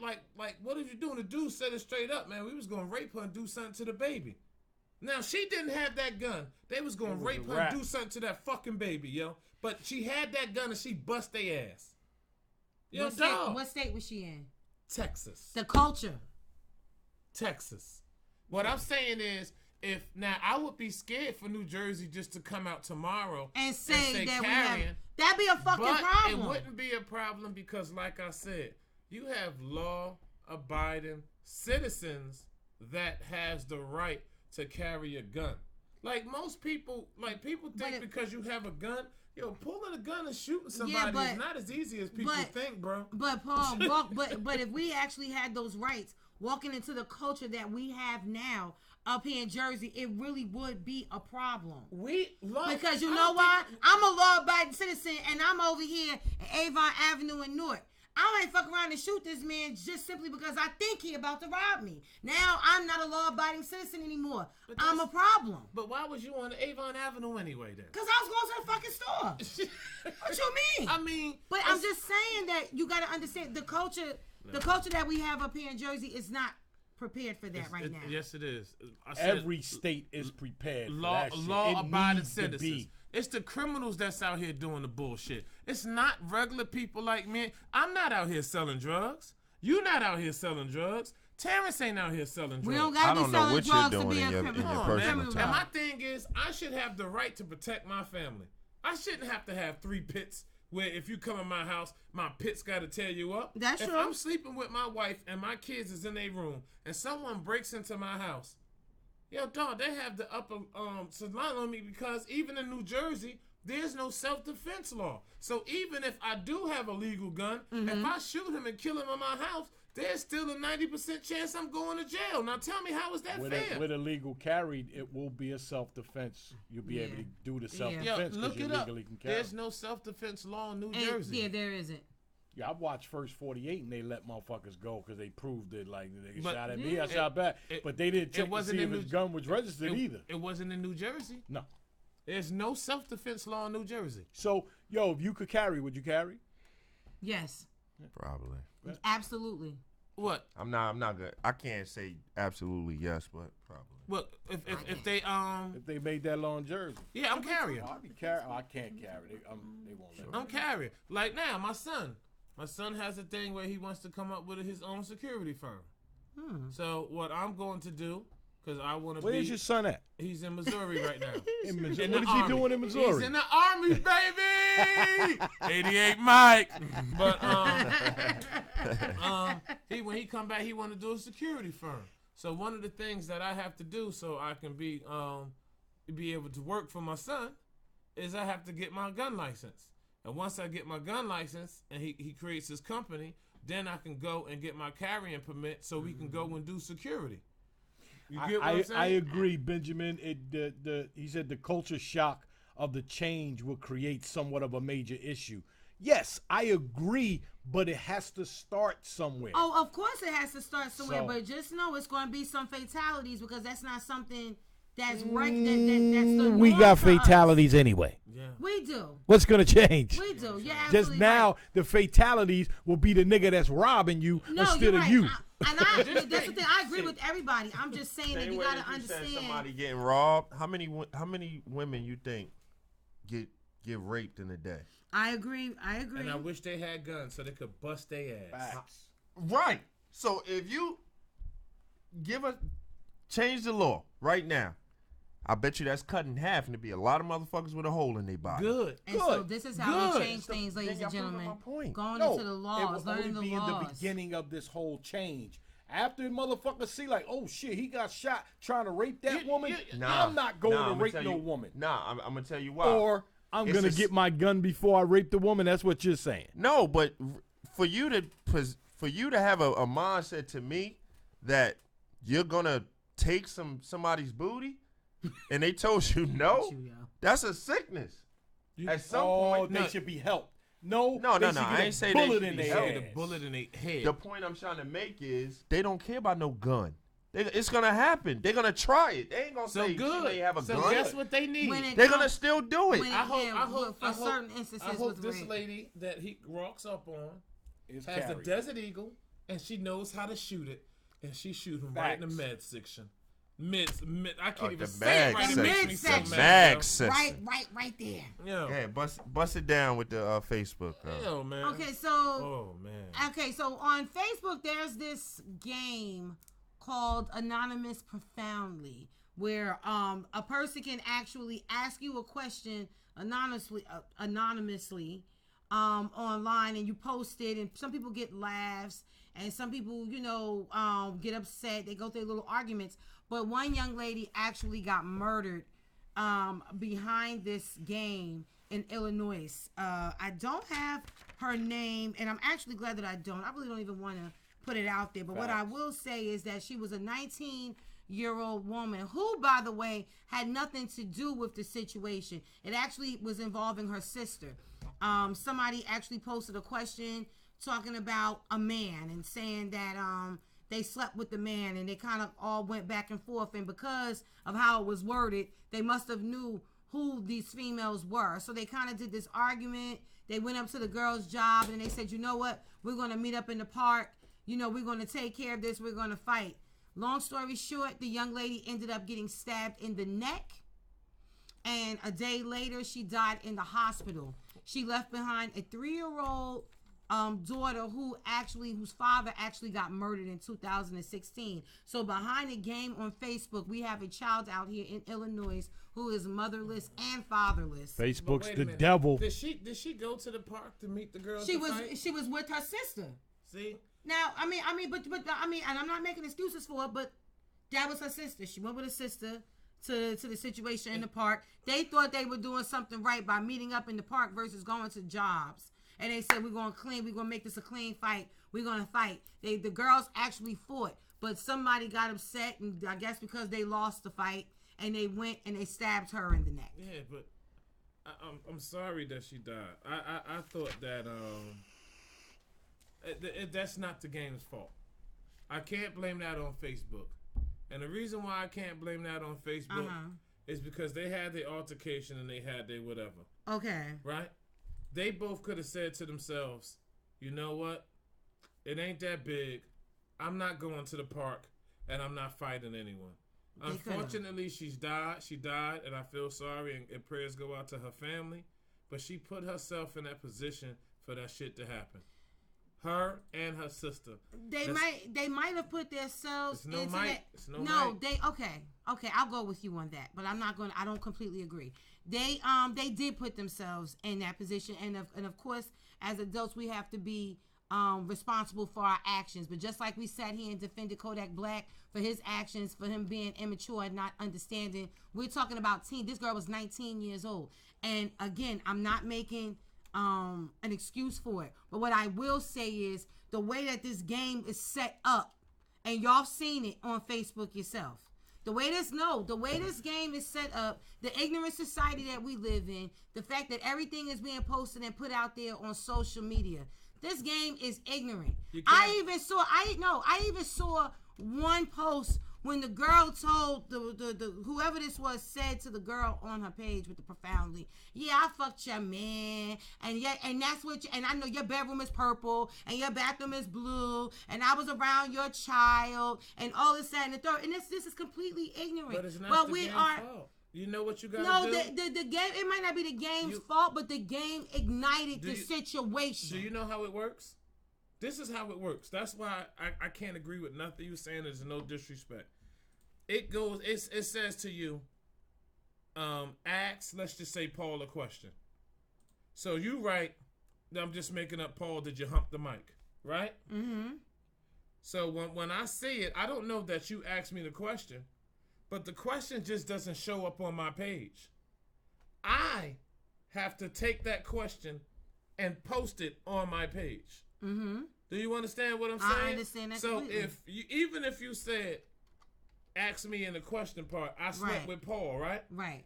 what are you doing? The dude said it straight up, man. We was gonna rape her and do something to the baby. Now she didn't have that gun. They was gonna rape her and do something to that fucking baby, yo. But she had that gun and she bust their ass. Yo, dog. What state was she in? Texas. The culture. Texas. What I'm saying is, if now I would be scared for New Jersey just to come out tomorrow And say that we have. carrying, That'd be a fucking but problem. it wouldn't be a problem because, like I said, you have law-abiding citizens that has the right to carry a gun. Like most people, think because you have a gun, pulling a gun and shooting somebody is not as easy as people think, bro. But Paul, but if we actually had those rights, walking into the culture that we have now up here in Jersey, it really would be a problem. Because you know why? I'm a law-abiding citizen, and I'm over here at Avon Avenue in Newark. I might fuck around and shoot this man just simply because I think he about to rob me. Now I'm not a law-abiding citizen anymore. I'm a problem. But why was you on Avon Avenue anyway then? Because I was going to the fucking store. What you mean? I mean, but I'm just saying that you got to understand the culture. The culture that we have up here in Jersey is not prepared for that right now. Yes, it is. Every state is prepared. Law-abiding citizens. It's the criminals that's out here doing the bullshit. It's not regular people like me. I'm not out here selling drugs. You not out here selling drugs. Terrence ain't out here selling drugs. We don't gotta be selling drugs to be a criminal. And my thing is, I should have the right to protect my family. I shouldn't have to have 3 pits where if you come in my house, my pit's got to tear you up. That's true. true. If I'm sleeping with my wife and my kids is in their room and someone breaks into my house, yo, dog, they have the upper salon on me because even in New Jersey, there's no self-defense law. So even if I do have a legal gun, if I shoot him and kill him in my house, there's still a 90% chance I'm going to jail. Now tell me, how is that fair? With a legal carry, it will be a self-defense. You'll be able to do the self-defense because you legally can carry. There's no self-defense law in New Jersey. Yeah, there isn't. Yeah, I watched First 48 and they let motherfuckers go because they proved it. Like, they shot at me, I shot back. But they didn't check to see if his gun was registered either. It wasn't in New Jersey. No. There's no self-defense law in New Jersey. So, yo, if you could carry, would you carry? Yes. Probably. Absolutely. What? I'm not good. I can't say absolutely yes, but probably. Well, if they made that law in Jersey. Yeah, I'm carrying. I'll be carrying. I can't carry. They won't let me. I'm carrying. Like now, my son has a thing where he wants to come up with his own security firm. So what I'm going to do, because I want to be. Where's your son at? He's in Missouri right now. In Missouri. What is he doing in Missouri? He's in the Army, baby. 88 Mike. But when he come back, he want to do a security firm. So one of the things that I have to do so I can be able to work for my son is I have to get my gun license. And once I get my gun license and he creates his company, then I can go and get my carrying permit so we can go and do security. You get what I'm saying? I agree, Benjamin. He said the culture shock of the change will create somewhat of a major issue. Yes, I agree, but it has to start somewhere. Oh, of course it has to start somewhere, but just know it's going to be some fatalities because that's not something that's right. That's the we got fatalities anyway. Yeah. We do. What's going to change? We do. Yeah, just now, the fatalities will be the nigga that's robbing you instead of you. That's the thing. I agree with everybody. I'm just saying that you got to understand. Somebody getting robbed. How many women you think get raped in a day? I agree. And I wish they had guns so they could bust their ass. Facts. Right. So if you change the law right now, I bet you that's cut in half, and there'd be a lot of motherfuckers with a hole in their body. Good. And so this is how we change things, ladies and gentlemen. Going into the laws, learning the laws. It will only be in the beginning of this whole change. After motherfuckers see like, oh shit, he got shot trying to rape that woman. I'm not going to rape no woman. I'm gonna tell you why. Or I'm gonna get my gun before I rape the woman. That's what you're saying. No, but for you to have a mindset to me that you're gonna take somebody's booty, and they told you no, that's a sickness. At some point, they should be helped. No. I ain't say they should be helped. The bullet in their head. The point I'm trying to make is they don't care about no gun. It's gonna happen. They're gonna try it. They ain't gonna say they have a gun. So guess what they need? They're gonna still do it. I hope certain instances. I hope this lady that he walks up on has a Desert Eagle and she knows how to shoot it, and she shoot him right in the med section. I can't even say it right. The mid section. Right there. Yeah, bust it down with the Facebook. Yo, man. Okay, so. Oh man. Okay, so on Facebook, there's this game called Anonymous Profoundly, where a person can actually ask you a question anonymously online, and you post it, and some people get laughs, and some people, get upset. They go through little arguments. But one young lady actually got murdered behind this game in Illinois. I don't have her name, and I'm actually glad that I don't. I really don't even want to put it out there. But what I will say is that she was a 19-year-old woman who, by the way, had nothing to do with the situation. It actually was involving her sister. Somebody actually posted a question talking about a man and saying that they slept with the man, and they kind of all went back and forth, and because of how it was worded, they must have knew who these females were. So they kind of did this argument. They went up to the girl's job and they said, you know what, we're going to meet up in the park. You know, we're going to take care of this. We're going to fight. Long story short, the young lady ended up getting stabbed in the neck, and a day later she died in the hospital. She left behind a 3-year-old daughter whose father actually got murdered in 2016. So behind the game on Facebook, we have a child out here in Illinois who is motherless and fatherless. Facebook's the devil. Did she go to the park to meet the girl? She was with her sister. See? Now, I mean, and I'm not making excuses for it, but that was her sister. She went with her sister to the situation in the park. They thought they were doing something right by meeting up in the park versus going to jobs. And they said, we're going to make this a clean fight. We're going to fight. The girls actually fought, but somebody got upset, and I guess because they lost the fight, and they went and they stabbed her in the neck. Yeah, but I'm sorry that she died. I thought that that's not the game's fault. I can't blame that on Facebook. And the reason why I can't blame that on Facebook is because they had their altercation and they had their whatever. Okay. Right? They both could have said to themselves, you know what? It ain't that big. I'm not going to the park, and I'm not fighting anyone. Unfortunately, she died, and I feel sorry, and prayers go out to her family. But she put herself in that position for that shit to happen. Her and her sister. They might have put themselves into that. Okay, I'll go with you on that, but I don't completely agree. They did put themselves in that position, and of course, as adults, we have to be responsible for our actions. But just like we sat here and defended Kodak Black for his actions, for him being immature and not understanding, we're talking about teen. This girl was 19 years old, and again, I'm not making an excuse for it, but what I will say is the way that this game is set up, and y'all seen it on Facebook yourself. The way this game is set up, the ignorant society that we live in, the fact that everything is being posted and put out there on social media, this game is ignorant. I even saw one post when the girl told the whoever this was said to the girl on her page with the profoundly, yeah, I fucked your man, and that's what and I know your bedroom is purple and your bathroom is blue, and I was around your child and all this that and the third, and this is completely ignorant. But it's not the game's fault. You know what you gotta do? No, the game, it might not be the game's fault, but the game ignited the situation. Do you know how it works? This is how it works. That's why I can't agree with nothing you saying. There's no disrespect. It says to you, ask, let's just say Paul a question. So you write, I'm just making up, Paul, did you hump the mic? Right? Mm-hmm. So when I see it, I don't know that you asked me the question, but the question just doesn't show up on my page. I have to take that question and post it on my page. Mm-hmm. Do you understand what I'm saying? I understand that. So completely. even if you said, ask me in the question part, I slept with Paul, right? Right.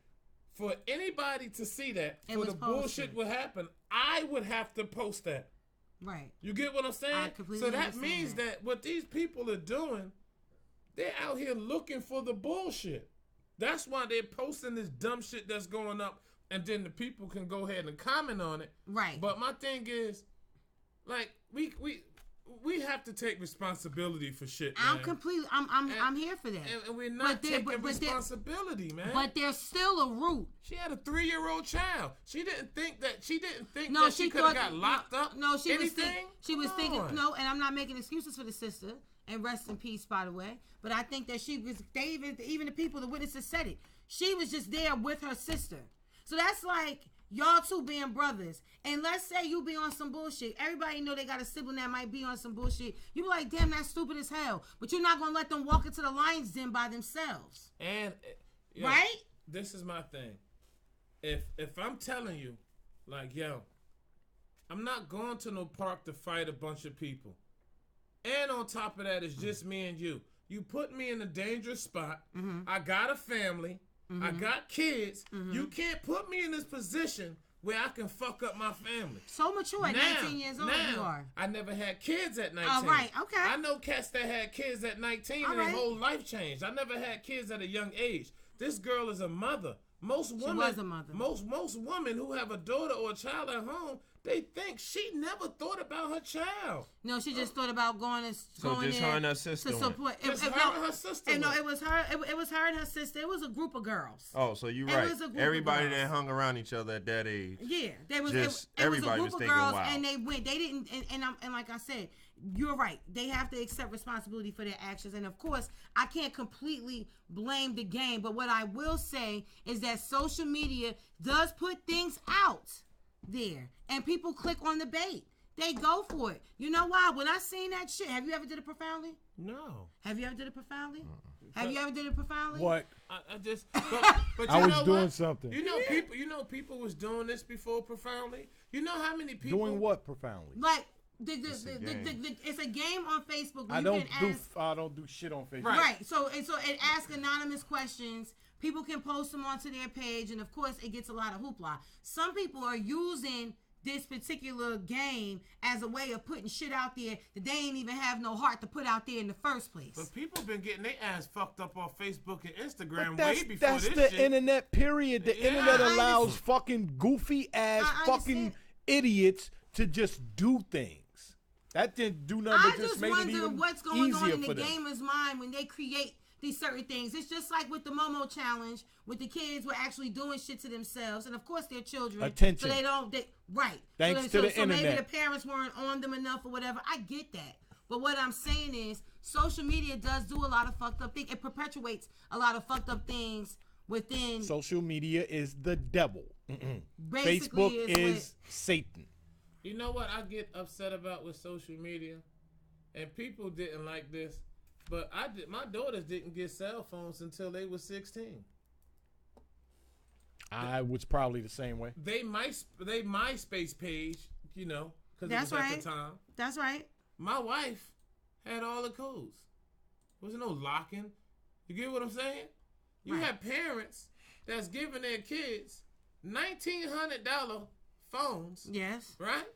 For anybody to see that, for the bullshit would happen, I would have to post that. Right. You get what I'm saying? I completely understand. So that means that what these people are doing, they're out here looking for the bullshit. That's why they're posting this dumb shit that's going up, and then the people can go ahead and comment on it. Right. But my thing is, like, we have to take responsibility for shit, man. I'm here for that. And we're not taking responsibility, man. But there's still a root. She had a 3-year-old child. She didn't think that she could have got locked up. No, she was thinking no, and I'm not making excuses for the sister. And rest in peace, by the way. But I think that even the people, the witnesses said it. She was just there with her sister. So that's like y'all two being brothers. And let's say you be on some bullshit. Everybody know they got a sibling that might be on some bullshit. You be like, damn, that's stupid as hell. But you're not going to let them walk into the lion's den by themselves. And, right? This is my thing. If I'm telling you, like, yo, I'm not going to no park to fight a bunch of people. And on top of that, it's just me and you. You put me in a dangerous spot. Mm-hmm. I got a family. Mm-hmm. I got kids. Mm-hmm. You can't put me in this position where I can fuck up my family. So mature at 19 years old you are. I never had kids at 19. All right, okay. I know cats that had kids at 19 and their whole life changed. I never had kids at a young age. This girl is a mother. Most women, was a mother. Most women who have a daughter or a child at home, they think she never thought about her child. No, she just thought about going to just her and her sister to support. Just her and her sister. No, it was her. It was her and her sister. It was a group of girls. Oh, so you're It right. was a group of Everybody girls. that hung around each other at that age. Yeah, there was. Just it was a everybody group was of thinking, girls, wow. and they went. They didn't. And like I said, you're right. They have to accept responsibility for their actions, and of course, I can't completely blame the game. But what I will say is that social media does put things out there, and people click on the bait. They go for it. You know why? When I seen that shit, have you ever did it profoundly? No. Have you ever did it profoundly? Have you ever did it profoundly? What? I just. But I you was know doing what? something. You know, people was doing this before profoundly. You know how many people Doing what profoundly? Like it's a game on Facebook. Where I you don't do shit on Facebook. Right. So it asks anonymous questions. People can post them onto their page, and of course, it gets a lot of hoopla. Some people are using this particular game as a way of putting shit out there that they ain't even have no heart to put out there in the first place. But people been getting their ass fucked up on Facebook and Instagram But way before that's this the shit. internet, period. The internet I allows understand. fucking goofy ass I fucking understand. idiots to just do things. That didn't do nothing I but just just make it wonder even what's going on easier in for the them. gamer's mind when they create these certain things. It's just like with the Momo challenge, with the kids were actually doing shit to themselves, and of course they're children. Attention. So they don't. Right. Thanks so to the so maybe internet. the parents weren't on them enough or whatever. I get that. But what I'm saying is, social media does do a lot of fucked up things. It perpetuates a lot of fucked up things within. Social media is the devil. Basically Facebook is Satan. You know what I get upset about with social media, and people didn't like this, but my daughters didn't get cell phones until they were 16. I was probably the same way. They MySpace page, you know, because it was That's right. at the time. That's right. My wife had all the codes. There was no locking. You get what I'm saying? You Right. have parents that's giving their kids $1,900 phones. Yes. Right?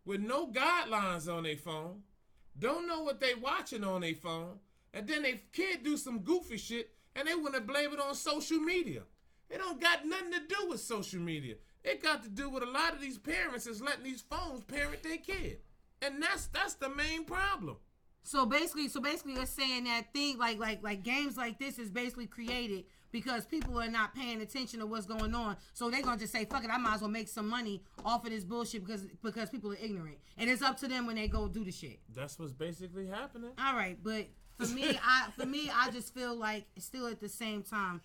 With no guidelines on their phone. Don't know what they watching on their phone. And then they kid do some goofy shit and they want to blame it on social media. It don't got nothing to do with social media. It got to do with a lot of these parents is letting these phones parent their kid. And that's the main problem. So basically you're saying that thing like games like this is basically created because people are not paying attention to what's going on. So they're gonna just say, fuck it, I might as well make some money off of this bullshit because people are ignorant. And it's up to them when they go do the shit. That's what's basically happening. All right, but for me, I just feel like still at the same time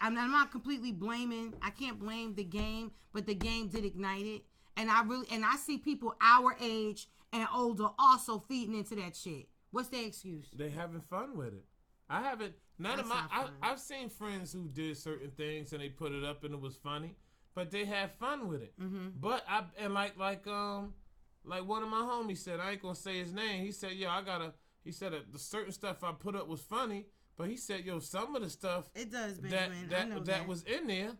I'm not completely blaming. I can't blame the game, but the game did ignite it, and I see people our age and older also feeding into that shit. What's their excuse? They having fun with it. I haven't. I've seen friends who did certain things and they put it up and it was funny, but they had fun with it. Mm-hmm. But like one of my homies said, I ain't gonna say his name. He said, yo, he said the certain stuff I put up was funny, but he said, yo, some of the stuff it does, Benjamin. that was in there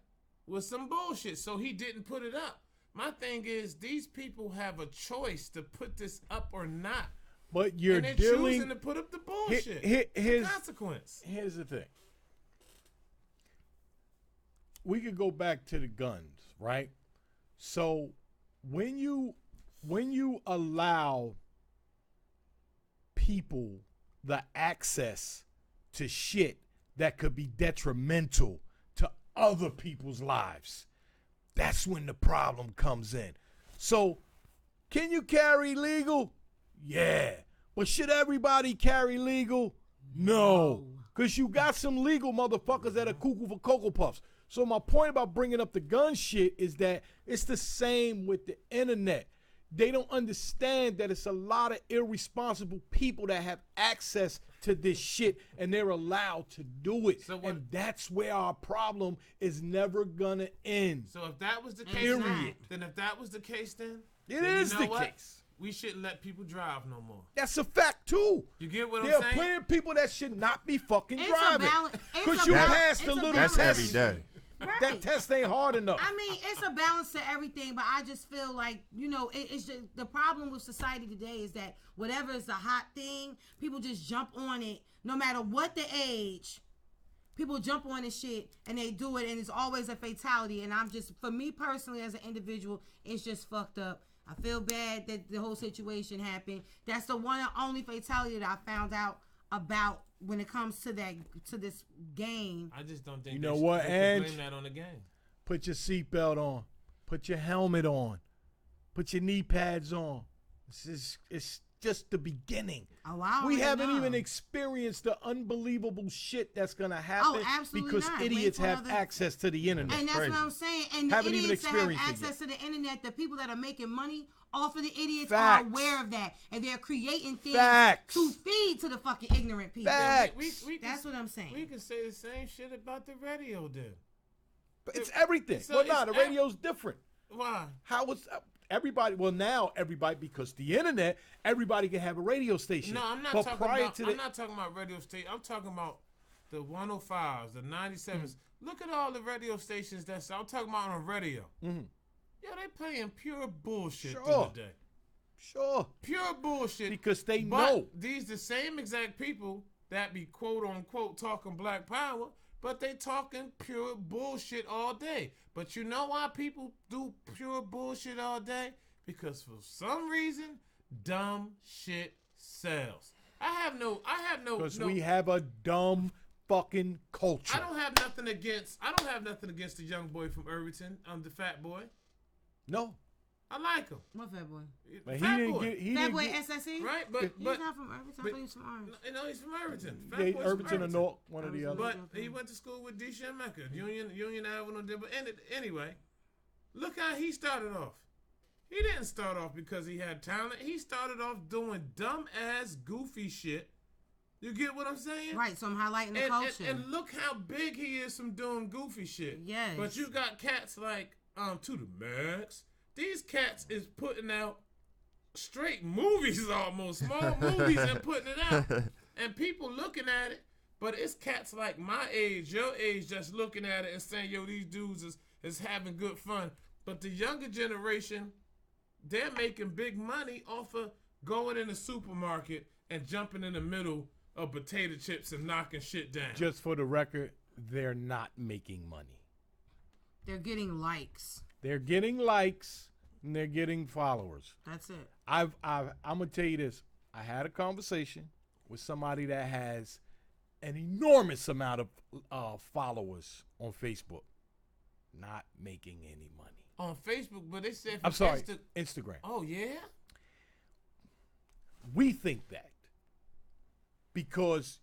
was some bullshit, so he didn't put it up. My thing is, these people have a choice to put this up or not. But you're and they're dealing choosing to put up the bullshit. Here's consequence. Here's the thing. We could go back to the guns, right? So when you allow people the access to shit that could be detrimental to other people's lives, that's when the problem comes in. So, can you carry legal? Yeah. But should everybody carry legal? No. Because you got some legal motherfuckers that are cuckoo for Cocoa Puffs. So my point about bringing up the gun shit is that it's the same with the internet. They don't understand that it's a lot of irresponsible people that have access to this shit and they're allowed to do it. And that's where our problem is never gonna end. So if that was the case, Period. then if that was the case, then It then is you know the what? case. We shouldn't let people drive no more. That's a fact too. You get what I'm There are saying? plenty of people that should not be fucking It's a driving. balance. Because you passed it's a little That's test. every day. Right. That test ain't hard enough. I mean, it's a balance to everything, but I just feel like, it's just the problem with society today is that whatever is the hot thing, people just jump on it, no matter what the age. People jump on this shit and they do it, and it's always a fatality. And for me personally, as an individual, it's just fucked up. I feel bad that the whole situation happened. That's the one and only fatality that I found out about when it comes to this game. I just don't think you know what, they Ange? blame that on the game. Put your seatbelt on. Put your helmet on. Put your knee pads on. It's just the beginning. Oh, I we already haven't know. even experienced the unbelievable shit that's gonna happen absolutely because not. idiots Wait for have access to the internet. And that's Crazy. what I'm saying. And the Haven't even idiots that have experienced it access yet. to the internet, the people that are making money off of the idiots Facts. are aware of that. And they're creating things Facts. to feed to the fucking ignorant people. Facts. That's what I'm saying. We can say the same shit about the radio then. But it's everything. So Well, no, it's the radio's different. Why? How was everybody? Well, now everybody, because the internet, everybody can have a radio station. No, I'm not but talking prior about. to I'm not talking about radio station. I'm talking about the 105s, the 97s. Look at all the radio stations I'm talking about on radio. Mm-hmm. Yeah, they playing pure bullshit Sure. through the day. Sure. Pure bullshit. Because they but know. These the same exact people that be quote unquote talking black power, but they talking pure bullshit all day. But you know why people do pure bullshit all day? Because for some reason, dumb shit sells. I have no. Because we have a dumb fucking culture. I don't have nothing against the young boy from Irvington. The fat boy. No. I like him. What fat boy? But Fat he didn't boy. get. He Fat didn't boy get, SSE? Right, but He's not from Irvington. I thought he was from Orange. No, he's from Irvington. Fat Yeah, boy's from Irvington or North, one or the other. But he went to school with Deshaun Mecca, Union Avenue. But anyway, look how he started off. He didn't start off because he had talent. He started off doing dumb ass goofy shit. You get what I'm saying? Right, so I'm highlighting the culture. And look how big he is from doing goofy shit. Yes. But you got cats like To The Max. These cats is putting out straight movies almost, small movies and putting it out. And people looking at it, but it's cats like my age, your age, just looking at it and saying, yo, these dudes is having good fun. But the younger generation, they're making big money off of going in the supermarket and jumping in the middle of potato chips and knocking shit down. Just for the record, they're not making money. They're getting likes. They're getting likes and they're getting followers. That's it. I'm gonna tell you this. I had a conversation with somebody that has an enormous amount of followers on Facebook, not making any money. On Facebook, but they said I'm sorry, Instagram. Oh yeah? We think that because,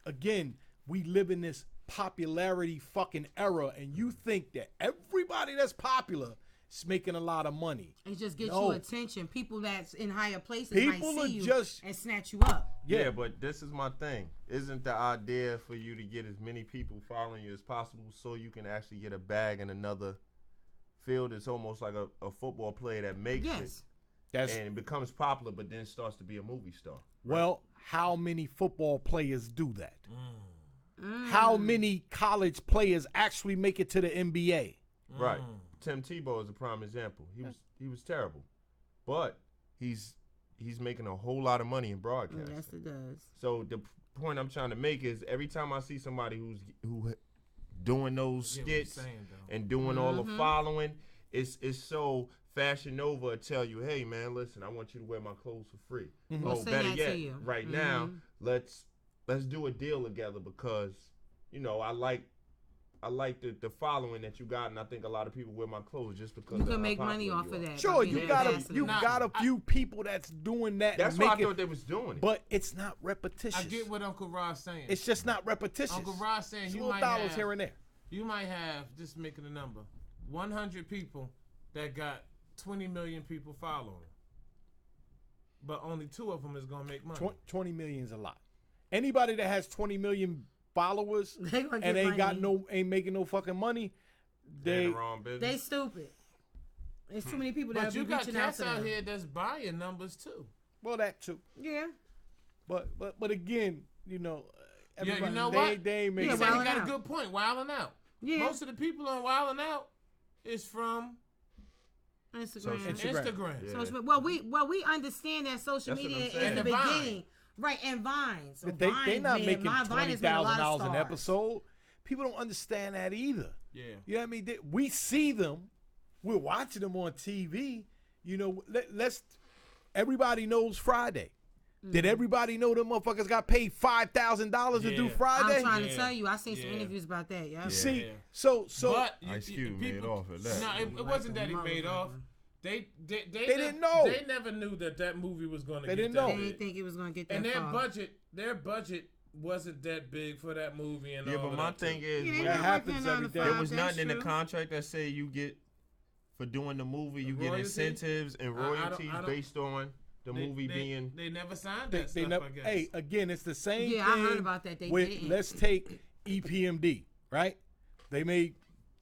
again, we live in this popularity fucking era, and you think that everybody that's popular is making a lot of money. It just gets No. you attention. People that's in higher places People might are see you just- and snatch you up. Yeah, but this is my thing. Isn't the idea for you to get as many people following you as possible so you can actually get a bag in another field? It's almost like a football player that makes it and becomes popular, but then starts to be a movie star. Well, how many football players do that? How many college players actually make it to the NBA? Right. Tim Tebow is a prime example. He was terrible, but he's making a whole lot of money in broadcasting. Yes, it does. So the point I'm trying to make is every time I see somebody who doing those skits and doing all the following, it's so Fashion Nova tell you, hey man, listen, I want you to wear my clothes for free. We'll Oh, send better that yet, to you. right now, let's do a deal together because I like the following that you got, and I think a lot of people wear my clothes just because You of can how make money popular off you of are. that. Sure, you got a few people that's doing that. That's and why I making- thought they was doing it. But it's not repetitious. I get what Uncle Rod's saying. It's just not repetitious. Uncle Rod saying It's you little might dollars have, here and there. You might have, just making a number, 100 people that got 20 million people following. But only 2 of them is going to make money. 20 million is a lot. Anybody that has 20 million followers They gonna and get ain't making no fucking money, They in the wrong business. They stupid. There's too many people that But be you got reaching out cats to out them. here that's buying numbers too. well, that too. Yeah. But again, Yeah, everybody, you know what? they ain't He making said he wilding got a out. good point. Wilding out. Yeah. Most of the people on Wild 'N Out is from Instagram. Yeah. Social, well, we understand that social That's what media I'm saying. is the And the Vine. beginning, right? And Vine. So But they Vine, not man, making my Vine has made a lot of $20,000 an stars. episode. People don't understand that either. Yeah. You know what I mean? We see them. We're watching them on TV. You know, let's. Everybody knows Friday. Did everybody know them motherfuckers got paid $5,000 to do Friday? I'm trying to tell you, I seen some interviews about that. Yeah. See, so But Ice Cube made off of that. No, it wasn't that he made off. They didn't know. They never knew that movie was going to get didn't that know. They big. didn't think it was going to get that And far. their budget wasn't that big for that movie. And Yeah, all but of my that thing too. is, Yeah, when they That not happens working every 9 to day. 5, there was that's nothing in the true. contract that say you get for doing the movie, you get Royalty? incentives and I don't- royalties based on the movie being. They never signed They that stuff, never, I guess. hey, again, it's the same Yeah, thing. I heard about that. They with, didn't. let's take EPMD, right? They made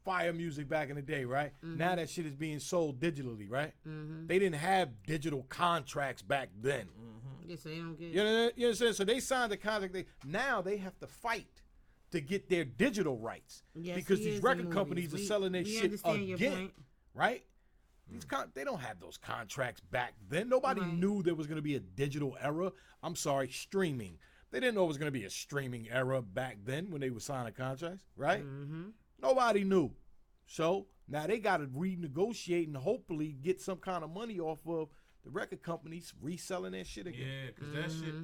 fire music back in the day, right? Now that shit is being sold digitally, right? They didn't have digital contracts back then. Yeah, so they don't get You know what I'm saying? So they signed the contract. Now they have to fight to get their digital rights Yes, because he these is record in companies movies. are selling their We shit understand your again, point. right? They don't have those contracts back then. Nobody Right. knew there was going to be a digital era. I'm sorry, streaming. They didn't know it was going to be a streaming era back then when they were signing contracts, right? Nobody knew. So now they got to renegotiate and hopefully get some kind of money off of the record companies reselling their shit again. Yeah, because that shit,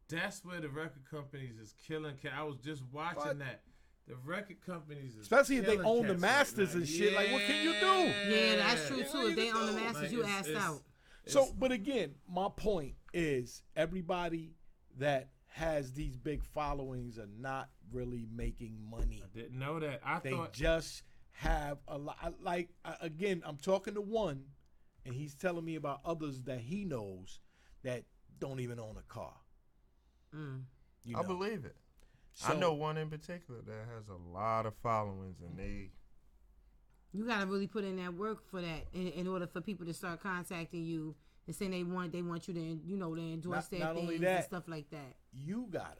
that's where the record companies is killing. I was just watching What? that. The record companies is Especially if they killing own the cats masters right and now. shit. Like, what can you do? Yeah, that's true Yeah, too. what If they you own the do? masters, Like, you it's- asked it's- out. So, but again, my point is everybody that has these big followings are not really making money. I didn't know that. I They thought just have a lot. Like, again, I'm talking to one, and he's telling me about others that he knows that don't even own a car. You I know. believe it. So- I know one in particular that has a lot of followings, and they. You gotta really put in that work for that in order for people to start contacting you and saying they want you to they endorse their Not only things that, and stuff like that. You got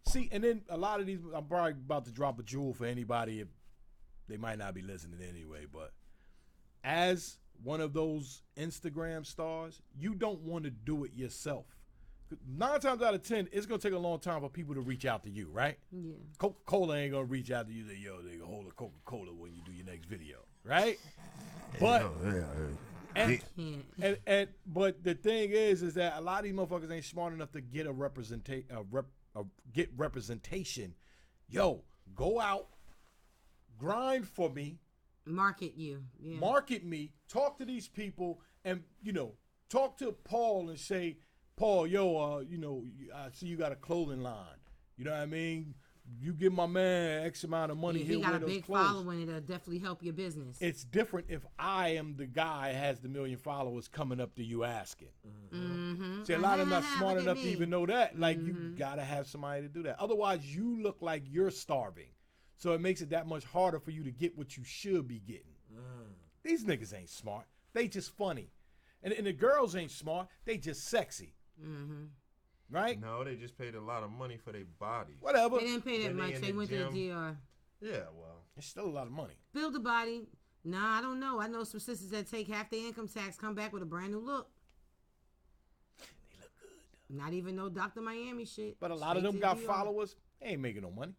see, and then a lot of these. I'm probably about to drop a jewel for anybody if they might not be listening anyway. But as one of those Instagram stars, you don't want to do it yourself. 9 times out of 10, it's gonna take a long time for people to reach out to you, right? Yeah. Coca-Cola ain't gonna reach out to you. They gonna hold a Coca-Cola when you do your next video, right? But but the thing is that a lot of these motherfuckers ain't smart enough to get get representation. Yo, go out, grind for me, Market you. Yeah. market me, talk to these people, and talk to Paul and say, Paul, yo, I see you got a clothing line. You know what I mean? You give my man X amount of money, If he'll you got wear a those big clothes. following, it'll definitely help your business. It's different if I am the guy that has the 1 million followers coming up to you asking. See, a lot of them not smart Look at enough to me. even know that. Like, you gotta have somebody to do that. Otherwise, you look like you're starving. So it makes it that much harder for you to get what you should be getting. These niggas ain't smart. They just funny. And the girls ain't smart. They just sexy. Right? No, they just paid a lot of money for their bodies. Whatever. They didn't pay that Then they much. in They the went to the gym. DR. Yeah, well, It's still a lot of money. Build a body. Nah, I don't know. I know some sisters that take half their income tax, come back with a brand new look. They look good. Not even no Dr. Miami shit. But a lot of Straight them to got DR. followers. They ain't making no money.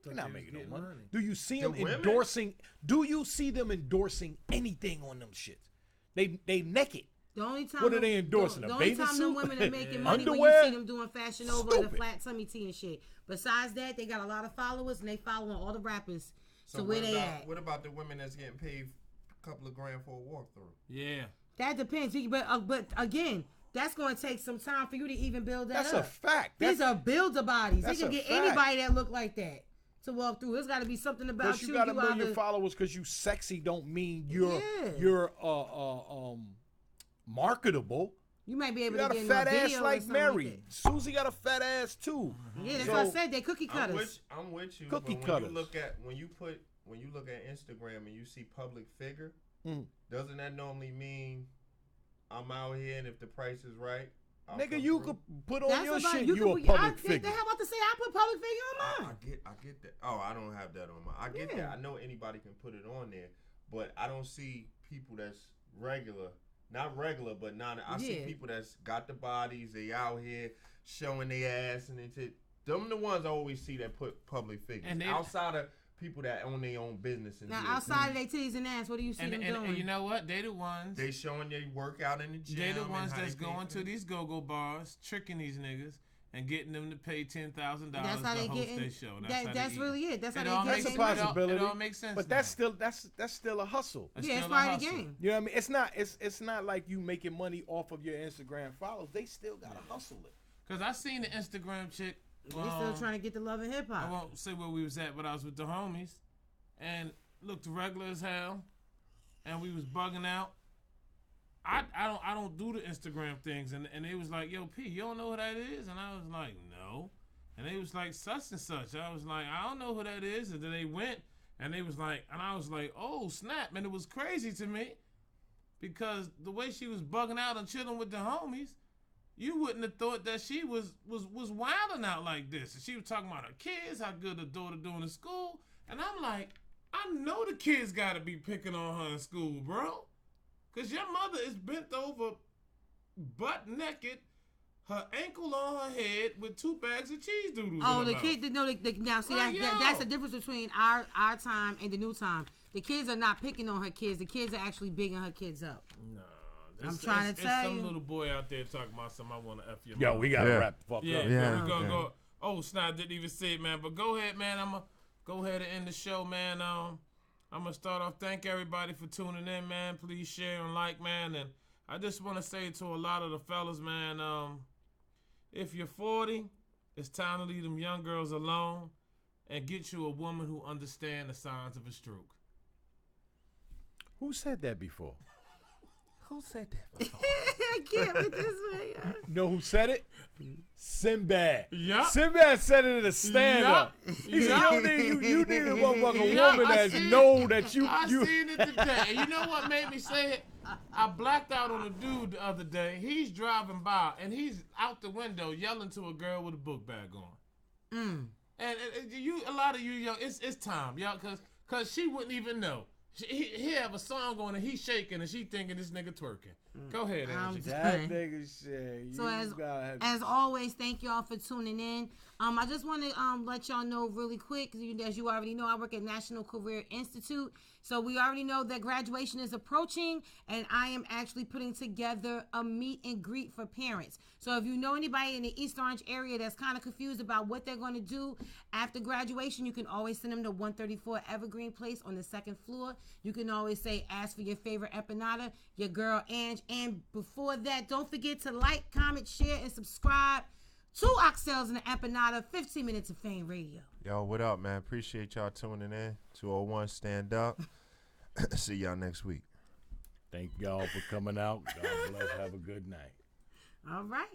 They're not they was making no getting money. money. Do you see The them women? endorsing? Do you see them endorsing anything on them shits? They naked. The only time What are they endorsing, The a only bathing time suit? them women are making money Underwear? when you see them doing Fashion Nova and the Stupid. flat tummy tea and shit. Besides that, they got a lot of followers and they following all the rappers. So where what they about, at? What about the women that's getting paid a couple of grand for a walkthrough? Yeah. That depends. But again, that's going to take some time for you to even build that That's up. a fact. These are builder bodies. They that's can a get fact. anybody that look like that to walk through. There's got to be something about Because you got a million either- followers because you sexy don't mean you're Yeah. marketable. You might be You able got to a get fat in a ass video or like something Mary. Like Susie got a fat ass too. that. Yeah, that's So- what I said. They cookie cutters. I'm with you. Cookie but cutters. when you look at Instagram and you see public figure, Mm. doesn't that normally mean I'm out here and if the price is right, Nigga, you could put on That's your about- shit. you You could a put- public I, figure. They about to say I put public figure on mine. I get that. Oh, I don't have that on mine. I get that. I know anybody can put it on there, but I don't see people that's regular. Not regular, but not. I see people that's got the bodies. They out here showing their ass and they tit. Them the ones I always see that put public figures. And outside of people that own their own business. And now, outside of their titties and ass, what do you see them doing? And you know what? They the ones. They showing their workout in the gym. They the ones that's going to these go-go bars, tricking these niggas, and getting them to pay $10,000 to host their show. That's really it. That's how they get. That's a possibility. It all makes sense. But that's still a hustle. It's part of the game. You know what I mean? It's not like you making money off of your Instagram follows. They still gotta hustle it. Cause I seen the Instagram chick. They still trying to get the love in hip hop. I won't say where we was at, but I was with the homies, and looked regular as hell, and we was bugging out. I don't do the Instagram things, and they was like, yo, P, you don't know who that is? And I was like, no. And they was like, such and such. I was like, I don't know who that is. And then they went, and they was like, and I was like, oh, snap. And it was crazy to me, because the way she was bugging out and chilling with the homies, you wouldn't have thought that she was wilding out like this. And she was talking about her kids, how good her daughter doing in school. And I'm like, I know the kids got to be picking on her in school, bro. Because your mother is bent over, butt naked, her ankle on her head with 2 bags of cheese doodles. Oh, the kids, now see, that's the difference between our time and the new time. The kids are not picking on her kids. The kids are actually bigging her kids up. No. I'm trying to tell you. Some little boy out there talking about something. I want to F your Yo, mom. we got to wrap the fuck up. Yeah. Go. Oh, snap, didn't even say it, man. But go ahead, man. I'm going to go ahead and end the show, man. I'm going to start off. Thank everybody for tuning in, man. Please share and like, man. And I just want to say to a lot of the fellas, man, if you're 40, it's time to leave them young girls alone and get you a woman who understands the signs of a stroke. Who said that before? Who said that before? I can't with this way. Know who said it? Sinbad. Yup. Sinbad said it in a stand-up. He said, you need a motherfucking woman that know that you... I seen it today. And you know what made me say it? I blacked out on a dude the other day. He's driving by, and he's out the window yelling to a girl with a book bag on. And a lot of you young, it's time, y'all, because she wouldn't even know. He have a song on and he's shaking and she thinking this nigga twerking. Go ahead, Angie. That nigga shit. So as always, thank y'all for tuning in. I just want to let y'all know really quick, as you already know, I work at National Career Institute. So we already know that graduation is approaching, and I am actually putting together a meet and greet for parents. So if you know anybody in the East Orange area that's kind of confused about what they're going to do after graduation, you can always send them to 134 Evergreen Place on the 2nd floor. You can always say, ask for your favorite empanada, your girl Ange. And before that, don't forget to like, comment, share, and subscribe to Oxtails And An Empanada, 15 Minutes of Fame Radio. Yo, what up, man? Appreciate y'all tuning in. 201 Stand Up. See y'all next week. Thank y'all for coming out. God bless. Have a good night. All right.